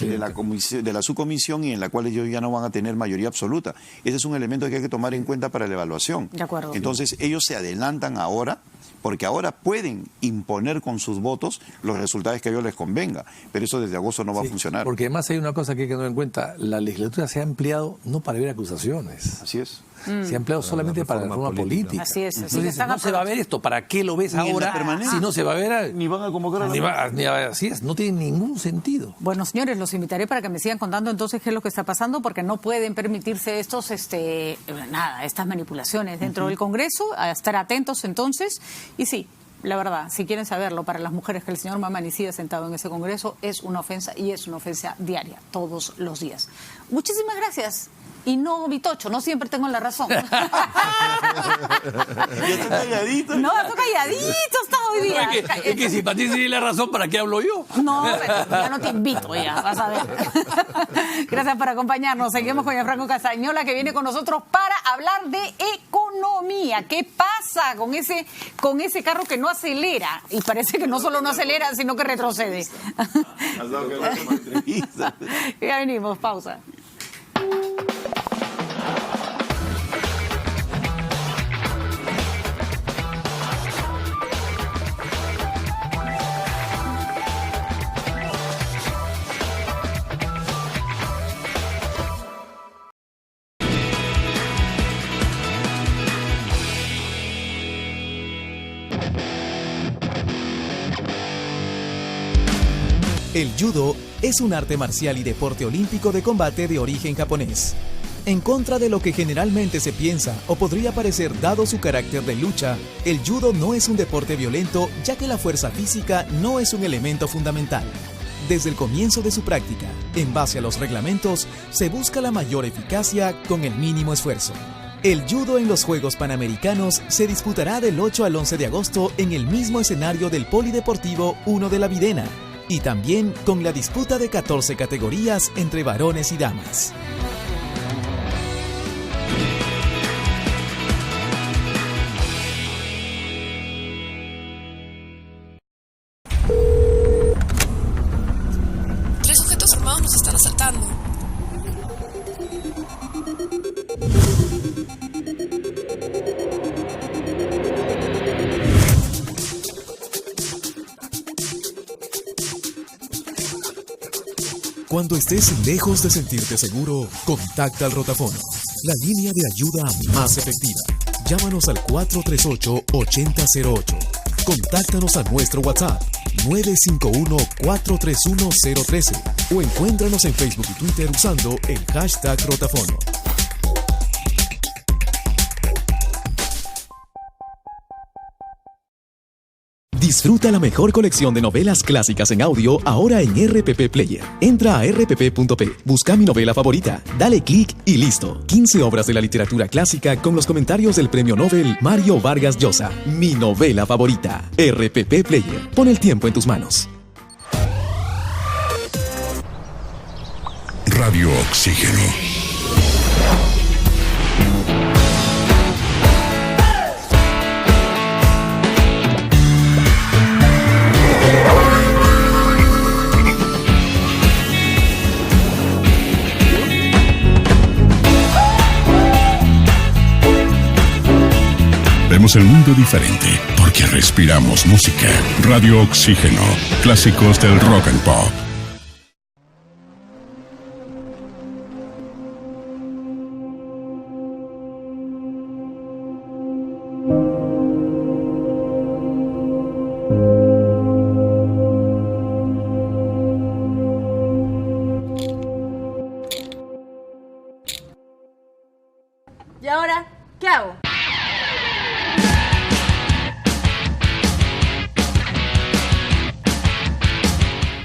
Speaker 6: de la subcomisión y en la cual ellos ya no van a tener mayoría absoluta. Ese es un elemento que hay que tomar en cuenta para la evaluación.
Speaker 2: De acuerdo.
Speaker 6: Entonces ellos se adelantan ahora porque ahora pueden imponer con sus votos los resultados que a ellos les convenga, pero eso desde agosto no va a funcionar.
Speaker 3: Porque además hay una cosa que hay que tener en cuenta, la legislatura se ha ampliado no para ver acusaciones.
Speaker 6: Así es.
Speaker 3: Se ha empleado solamente para la reforma política.
Speaker 2: Así es. Así que
Speaker 3: Entonces,
Speaker 2: están
Speaker 3: no se va a ver esto, ¿para qué lo ves
Speaker 6: Ni en la
Speaker 3: ahora?
Speaker 6: permanencia.
Speaker 3: Si no se va a ver...
Speaker 6: Ni van a convocar a la
Speaker 3: así es, no tiene ningún sentido.
Speaker 2: Bueno, señores, los invitaré para que me sigan contando entonces qué es lo que está pasando, porque no pueden permitirse estas manipulaciones dentro del Congreso, a estar atentos entonces. Y sí, la verdad, si quieren saberlo, para las mujeres que el señor Mamani siga sentado en ese Congreso es una ofensa y es una ofensa diaria, todos los días. Muchísimas gracias. Y no, Vitocho, no siempre tengo la razón.
Speaker 6: Ya está calladito.
Speaker 2: No, está calladito está hoy día.
Speaker 3: Es que si para ti tiene la razón, ¿para qué hablo yo?
Speaker 2: No, pero ya no te invito, ya, vas a ver. Gracias por acompañarnos. Seguimos con Gianfranco Castañola, que viene con nosotros para hablar de economía. ¿Qué pasa con ese carro que no acelera? Y parece que no solo no acelera, sino que retrocede. Ya venimos, pausa.
Speaker 16: El judo es un arte marcial y deporte olímpico de combate de origen japonés. En contra de lo que generalmente se piensa o podría parecer dado su carácter de lucha, el judo no es un deporte violento ya que la fuerza física no es un elemento fundamental. Desde el comienzo de su práctica, en base a los reglamentos, se busca la mayor eficacia con el mínimo esfuerzo. El judo en los Juegos Panamericanos se disputará del 8 al 11 de agosto en el mismo escenario del Polideportivo 1 de La Videna, y también con la disputa de 14 categorías entre varones y damas.
Speaker 17: Tres sujetos armados nos están asaltando.
Speaker 18: Cuando estés lejos de sentirte seguro, contacta al Rotafono, la línea de ayuda más efectiva. Llámanos al 438-8008. Contáctanos a nuestro WhatsApp 951-431-013 o encuéntranos en Facebook y Twitter usando el hashtag Rotafono. Disfruta la mejor colección de novelas clásicas en audio ahora en RPP Player. Entra a rpp.p, busca mi novela favorita, dale clic y listo. 15 obras de la literatura clásica con los comentarios del premio Nobel Mario Vargas Llosa. Mi novela favorita. RPP Player. Pon el tiempo en tus manos.
Speaker 19: Radio Oxígeno. Vemos el mundo diferente porque respiramos música. Radio Oxígeno, clásicos del rock and pop.
Speaker 12: ¿Y ahora qué hago?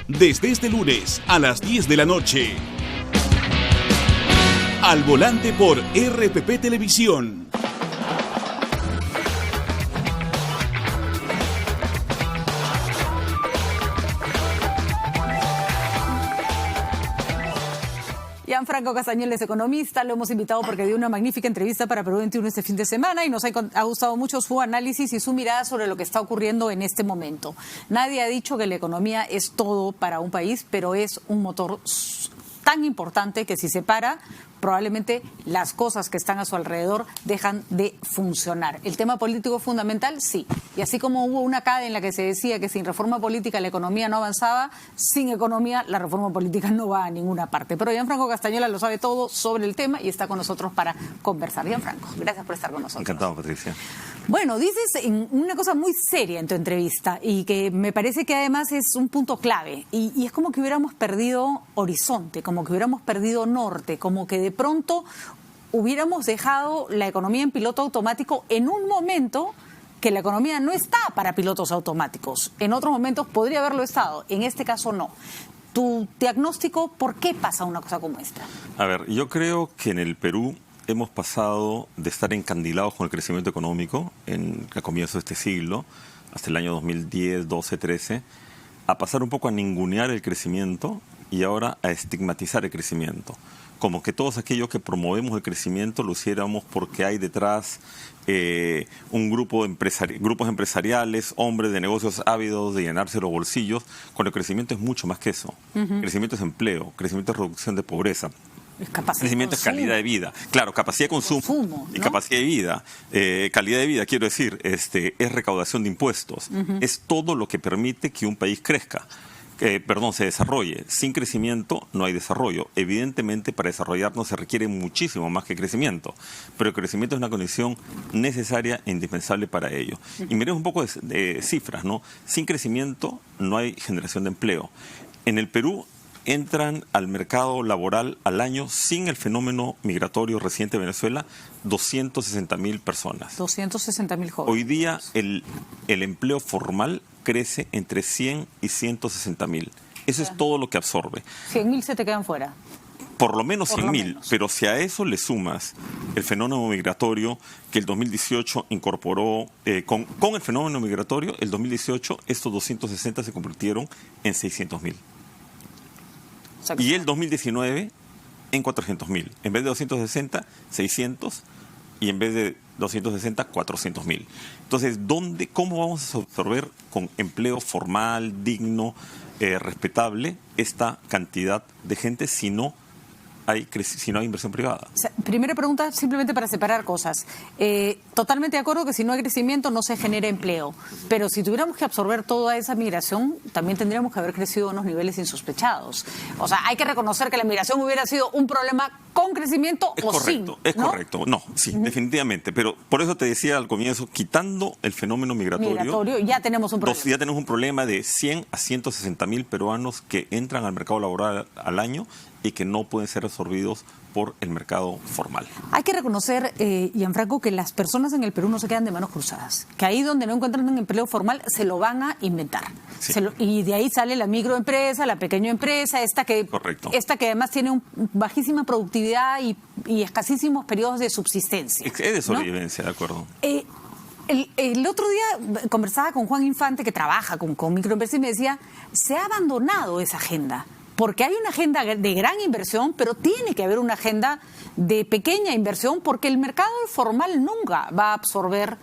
Speaker 8: Desde este lunes a las 10 de la noche. Al volante por RPP Televisión.
Speaker 2: Gianfranco Castañel es economista, lo hemos invitado porque dio una magnífica entrevista para Perú 21 este fin de semana y nos ha gustado mucho su análisis y su mirada sobre lo que está ocurriendo en este momento. Nadie ha dicho que la economía es todo para un país, pero es un motor tan importante que si se para, probablemente las cosas que están a su alrededor dejan de funcionar. ¿El tema político es fundamental? Sí. Y así como hubo una CADE en la que se decía que sin reforma política la economía no avanzaba, sin economía la reforma política no va a ninguna parte. Pero Gianfranco Castañola lo sabe todo sobre el tema y está con nosotros para conversar. Gianfranco, gracias por estar con nosotros.
Speaker 20: Encantado, Patricia.
Speaker 2: Bueno, dices una cosa muy seria en tu entrevista y que me parece que además es un punto clave. Y es como que hubiéramos perdido horizonte, como que hubiéramos perdido norte, como que de pronto hubiéramos dejado la economía en piloto automático en un momento que la economía no está para pilotos automáticos. En otros momentos podría haberlo estado, en este caso no. Tu diagnóstico, ¿por qué pasa una cosa como esta?
Speaker 20: A ver, yo creo que en el Perú hemos pasado de estar encandilados con el crecimiento económico a comienzos de este siglo, hasta el año 2010, 12, 13, a pasar un poco a ningunear el crecimiento y ahora a estigmatizar el crecimiento. Como que todos aquellos que promovemos el crecimiento lo hiciéramos porque hay detrás un grupos empresariales, hombres de negocios ávidos de llenarse los bolsillos, cuando el crecimiento es mucho más que eso. Crecimiento es empleo, crecimiento es reducción de pobreza. Crecimiento es calidad de vida. Claro, capacidad de consumo, ¿no? Y capacidad de vida. Calidad de vida, quiero decir, es recaudación de impuestos. Es todo lo que permite que un país crezca. se desarrolle. Sin crecimiento no hay desarrollo. Evidentemente, para desarrollarnos se requiere muchísimo más que crecimiento, pero el crecimiento es una condición necesaria e indispensable para ello. Y miremos un poco de cifras, ¿no? Sin crecimiento no hay generación de empleo. En el Perú entran al mercado laboral al año, sin el fenómeno migratorio reciente de Venezuela, 260.000 personas.
Speaker 2: 260.000 jóvenes.
Speaker 20: Hoy día el empleo formal crece entre 100 y 160.000. Eso es todo lo que absorbe.
Speaker 2: 100.000 se te quedan fuera.
Speaker 20: Por lo menos 100.000, pero si a eso le sumas el fenómeno migratorio que el 2018 incorporó, con el fenómeno migratorio, el 2018 estos 260 se convirtieron en 600.000. Y el 2019 en 400.000. En vez de 260, 600, y en vez de 260, 400.000. Entonces, ¿cómo vamos a absorber con empleo formal, digno, respetable, esta cantidad de gente si no hay inversión privada?
Speaker 2: O sea, primera pregunta, simplemente para separar cosas. Totalmente de acuerdo que si no hay crecimiento no se genera empleo, pero si tuviéramos que absorber toda esa migración, también tendríamos que haber crecido a unos niveles insospechados. O sea, hay que reconocer que la migración hubiera sido un problema con crecimiento o sin.
Speaker 20: Es correcto. No, sí, definitivamente. Pero por eso te decía al comienzo, quitando el fenómeno migratorio,
Speaker 2: ya tenemos un problema.
Speaker 20: Ya tenemos un problema de 100 a 160.000 peruanos que entran al mercado laboral al año y que no pueden ser absorbidos por el mercado formal.
Speaker 2: Hay que reconocer, Gianfranco, que las personas en el Perú no se quedan de manos cruzadas, que ahí donde no encuentran un empleo formal se lo van a inventar.
Speaker 20: Sí.
Speaker 2: Y de ahí sale la microempresa, la pequeña empresa, esta que además tiene bajísima productividad y escasísimos periodos de subsistencia.
Speaker 20: Es de sobrevivencia, ¿no? De acuerdo.
Speaker 2: El otro día conversaba con Juan Infante, que trabaja con microempresas, y me decía, se ha abandonado esa agenda. Porque hay una agenda de gran inversión, pero tiene que haber una agenda de pequeña inversión, porque el mercado informal nunca va a absorber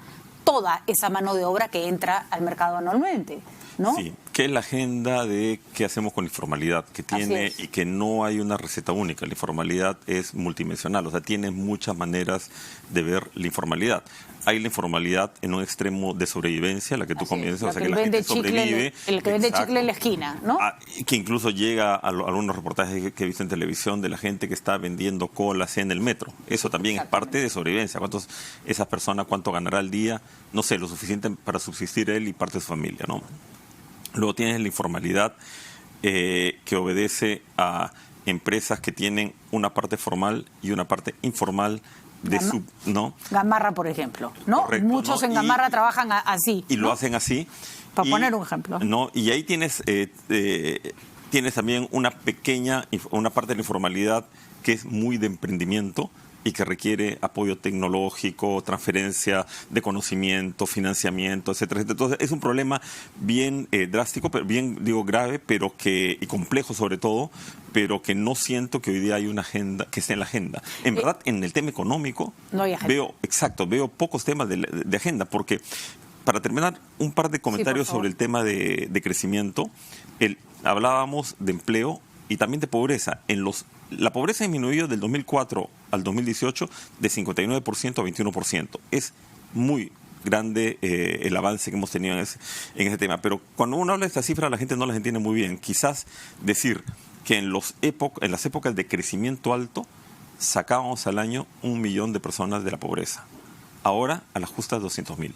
Speaker 2: toda esa mano de obra que entra al mercado anualmente, ¿no?
Speaker 20: Sí, que es la agenda de qué hacemos con la informalidad, que tiene y que no hay una receta única. La informalidad es multidimensional, o sea, tiene muchas maneras de ver la informalidad. Hay la informalidad en un extremo de sobrevivencia, la que tú comienzas, o sea, que la gente sobrevive.
Speaker 2: El que vende chicle en la esquina, ¿no?
Speaker 20: Que incluso llega a algunos reportajes que he visto en televisión de la gente que está vendiendo colas en el metro. Eso también es parte de sobrevivencia. Esas personas, cuánto ganará al día? No sé, lo suficiente para subsistir él y parte de su familia, ¿no? Luego tienes la informalidad que obedece a empresas que tienen una parte formal y una parte informal. ¿No?
Speaker 2: Gamarra, por ejemplo, ¿no?
Speaker 20: Correcto,
Speaker 2: muchos en Gamarra trabajan así.
Speaker 20: Y lo hacen así.
Speaker 2: Para poner un ejemplo.
Speaker 20: ¿No? Y ahí tienes también una parte de la informalidad que es muy de emprendimiento y que requiere apoyo tecnológico, transferencia de conocimiento, financiamiento, etcétera, etcétera. Entonces es un problema bien drástico, pero grave, pero y complejo sobre todo, pero que no siento que hoy día hay una agenda, que esté en la agenda. En verdad, en el tema económico,
Speaker 2: no hay agenda.
Speaker 20: veo pocos temas de agenda, porque para terminar, un par de comentarios sobre el tema de crecimiento. Hablábamos de empleo y también de pobreza. La pobreza disminuyó del 2004 al 2018 de 59% a 21%. Es muy grande el avance que hemos tenido en ese tema. Pero cuando uno habla de esta cifra, la gente no las entiende muy bien. Quizás decir que en las épocas de crecimiento alto sacábamos al año 1 millón de personas de la pobreza. Ahora, a las justas, 200.000.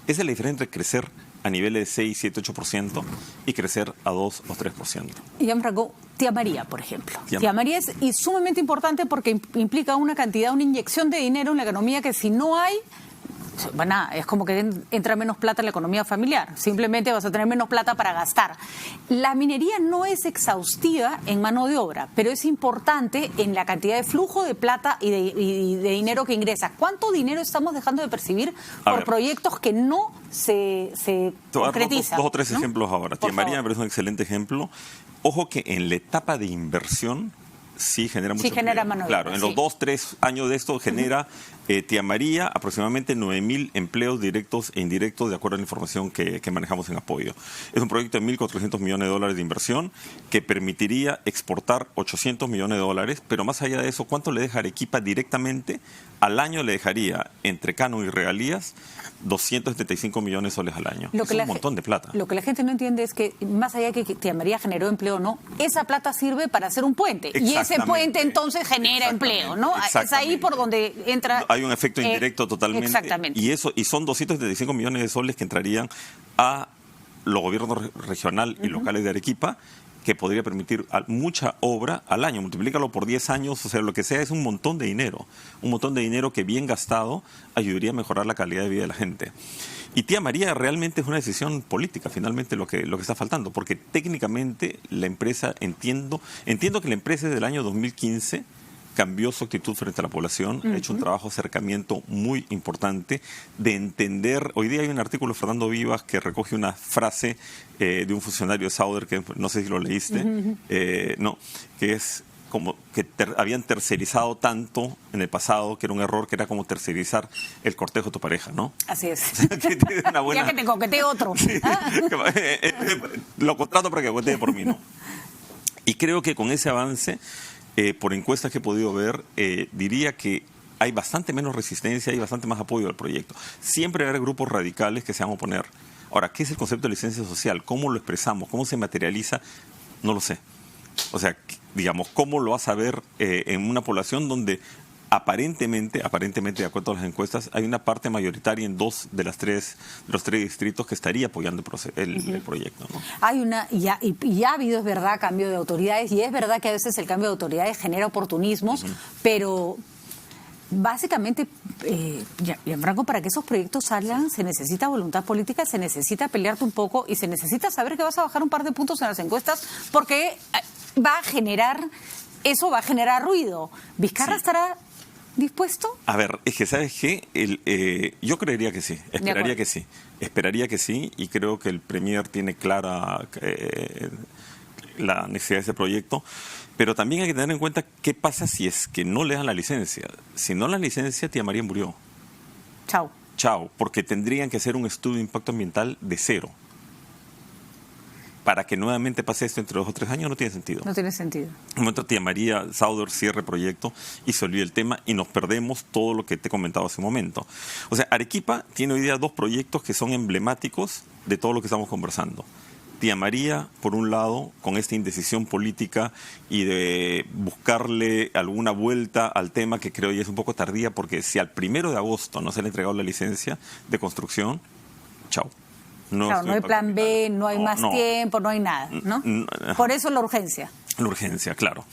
Speaker 20: Esa es la diferencia entre crecer a niveles de 6, 7, 8% y crecer a 2 o 3%.
Speaker 2: Y Gianfranco, Tía María, por ejemplo. Tía María es sumamente importante porque implica una inyección de dinero en la economía que si no hay, bueno, es como que entra menos plata en la economía familiar. Simplemente vas a tener menos plata para gastar. La minería no es exhaustiva en mano de obra, pero es importante en la cantidad de flujo de plata y de dinero que ingresa. ¿Cuánto dinero estamos dejando de percibir por proyectos que no se concretizan?
Speaker 20: Dos o tres ejemplos ahora. Tía María me parece un excelente ejemplo. Ojo que en la etapa de inversión sí genera mucho
Speaker 2: mano de obra.
Speaker 20: Claro, en los 2, 3 años de esto genera Tía María, aproximadamente 9.000 empleos directos e indirectos, de acuerdo a la información que manejamos en apoyo. Es un proyecto de $1.400 millones de inversión que permitiría exportar $800 millones, pero más allá de eso, ¿cuánto le deja Arequipa directamente? Al año le dejaría, entre canon y regalías, 275 millones de soles al año. Es un montón de plata.
Speaker 2: Lo que la gente no entiende es que, más allá de que Tía María generó empleo o no, esa plata sirve para hacer un puente. Y ese puente entonces genera empleo, ¿no? Es ahí por donde entra...
Speaker 20: Hay un efecto indirecto totalmente.
Speaker 2: Exactamente.
Speaker 20: Y son 275 millones de soles que entrarían a los gobiernos regional y locales de Arequipa, que podría permitir mucha obra al año. Multiplícalo por 10 años, o sea, lo que sea, es un montón de dinero. Un montón de dinero que bien gastado ayudaría a mejorar la calidad de vida de la gente. Y Tía María realmente es una decisión política, finalmente, lo que está faltando, porque técnicamente la empresa, entiendo que la empresa desde el año 2015 cambió su actitud frente a la población, ha hecho un trabajo de acercamiento muy importante de entender. Hoy día hay un artículo de Fernando Vivas que recoge una frase de un funcionario de Sauder, que no sé si lo leíste, que es como que habían tercerizado tanto en el pasado, que era un error, que era como tercerizar el cortejo de tu pareja, ¿no?
Speaker 2: Así es.
Speaker 20: Una buena...
Speaker 2: Ya que te coquetee otro. Sí.
Speaker 20: Lo contrato para que coquetee por mí, ¿no? Y creo que con ese avance, por encuestas que he podido ver, diría que hay bastante menos resistencia, hay bastante más apoyo al proyecto. Siempre va a haber grupos radicales que se van a oponer. Ahora, ¿qué es el concepto de licencia social? ¿Cómo lo expresamos? ¿Cómo se materializa? No lo sé. O sea, digamos, ¿cómo lo vas a ver en una población donde aparentemente, de acuerdo a las encuestas, hay una parte mayoritaria en dos de los tres distritos que estaría apoyando el proyecto, ¿no?
Speaker 2: Hay ya ha habido, es verdad, cambio de autoridades, y es verdad que a veces el cambio de autoridades genera oportunismos, pero básicamente, Gianfranco, para que esos proyectos salgan se necesita voluntad política, se necesita pelearte un poco y se necesita saber que vas a bajar un par de puntos en las encuestas, porque va a generar ruido. ¿Vizcarra estará dispuesto?
Speaker 20: A ver, es que ¿sabes qué? Yo creería que sí, esperaría que sí, y creo que el Premier tiene clara la necesidad de ese proyecto, pero también hay que tener en cuenta qué pasa si es que no le dan la licencia. Si no la licencia, Tía María murió. Chao, porque tendrían que hacer un estudio de impacto ambiental de cero. Para que nuevamente pase esto entre 2 o 3 años no tiene sentido.
Speaker 2: No tiene sentido.
Speaker 20: En un momento Tía María Sauder cierre proyecto y se olvide el tema y nos perdemos todo lo que te he comentado hace un momento. O sea, Arequipa tiene hoy día 2 proyectos que son emblemáticos de todo lo que estamos conversando. Tía María, por un lado, con esta indecisión política y de buscarle alguna vuelta al tema, que creo ya es un poco tardía, porque si al 1 de agosto no se le ha entregado la licencia de construcción, chao.
Speaker 2: No hay plan B, no hay más tiempo, no hay nada, ¿no? Por eso la urgencia.
Speaker 20: La urgencia, claro.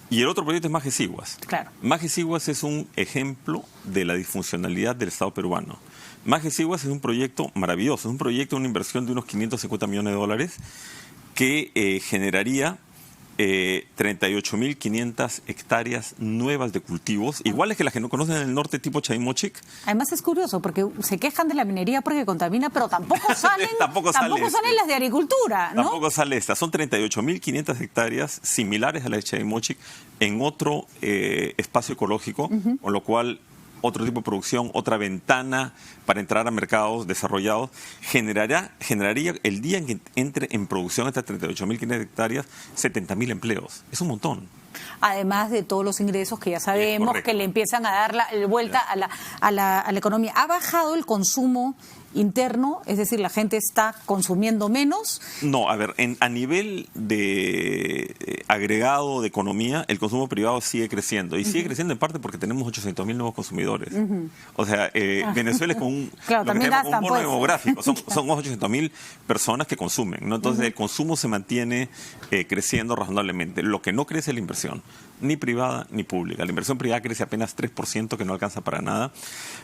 Speaker 20: Y el otro proyecto es Majes-Iguas.
Speaker 2: Claro.
Speaker 20: Majes-Iguas es un ejemplo de la disfuncionalidad del Estado peruano. Majes-Iguas es un proyecto maravilloso, es un proyecto, una inversión de unos $550 millones que generaría 38.500 hectáreas nuevas de cultivos, iguales que las que no conocen en el norte, tipo Chaymochic.
Speaker 2: Además es curioso porque se quejan de la minería porque contamina, pero tampoco salen las de agricultura, ¿no?
Speaker 20: Tampoco sale esta. Son 38.500 hectáreas similares a las de Chaymochic en otro espacio ecológico, con lo cual otro tipo de producción, otra ventana para entrar a mercados desarrollados, generaría el día en que entre en producción estas 38.500 hectáreas, 70.000 empleos. Es un montón.
Speaker 2: Además de todos los ingresos que ya sabemos que le empiezan a dar la vuelta a la economía. ¿Ha bajado el consumo interno? Es decir, ¿la gente está consumiendo menos?
Speaker 20: No, a ver, a nivel de agregado de economía, el consumo privado sigue creciendo. Y sigue creciendo en parte porque tenemos 800.000 nuevos consumidores. O sea, Venezuela es como un bono demográfico. Son 800.000 personas que consumen, ¿no? Entonces, el consumo se mantiene creciendo razonablemente. Lo que no crece es la inversión, ni privada ni pública. La inversión privada crece apenas 3%, que no alcanza para nada.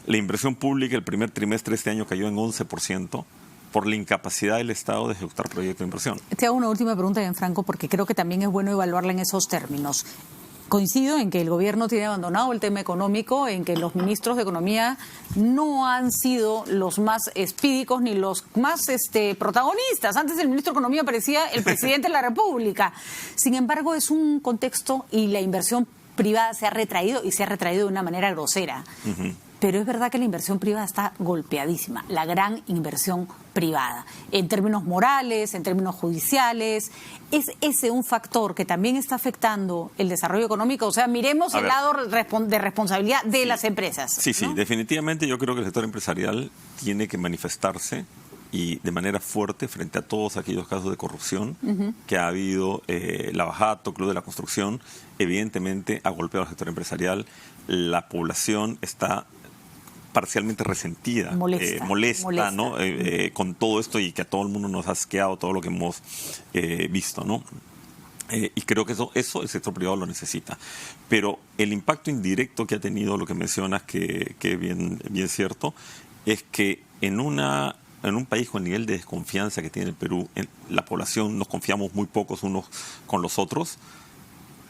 Speaker 20: La inversión pública el primer trimestre de este año cayó en 11% por la incapacidad del Estado de ejecutar proyectos de inversión.
Speaker 2: Te hago una última pregunta, Gianfranco, porque creo que también es bueno evaluarla en esos términos. Coincido en que el gobierno tiene abandonado el tema económico, en que los ministros de Economía no han sido los más espídicos ni los más protagonistas. Antes el ministro de Economía parecía el presidente de la República. Sin embargo, es un contexto y la inversión privada se ha retraído y se ha retraído de una manera grosera. pero es verdad que la inversión privada está golpeadísima, la gran inversión privada, en términos morales, en términos judiciales. ¿Es ese un factor que también está afectando el desarrollo económico? O sea, miremos el lado de responsabilidad de las empresas.
Speaker 20: Sí, ¿no? Definitivamente yo creo que el sector empresarial tiene que manifestarse y de manera fuerte frente a todos aquellos casos de corrupción que ha habido. La Bajato, Club de la Construcción, evidentemente ha golpeado al sector empresarial. La población está parcialmente resentida, molesta. ¿No? Con todo esto, y que a todo el mundo nos ha asqueado todo lo que hemos visto, ¿no? Y creo que eso el sector privado lo necesita. Pero el impacto indirecto que ha tenido, lo que mencionas, que es bien cierto, es que en un país con el nivel de desconfianza que tiene el Perú, la población nos confiamos muy pocos unos con los otros,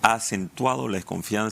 Speaker 20: ha acentuado la desconfianza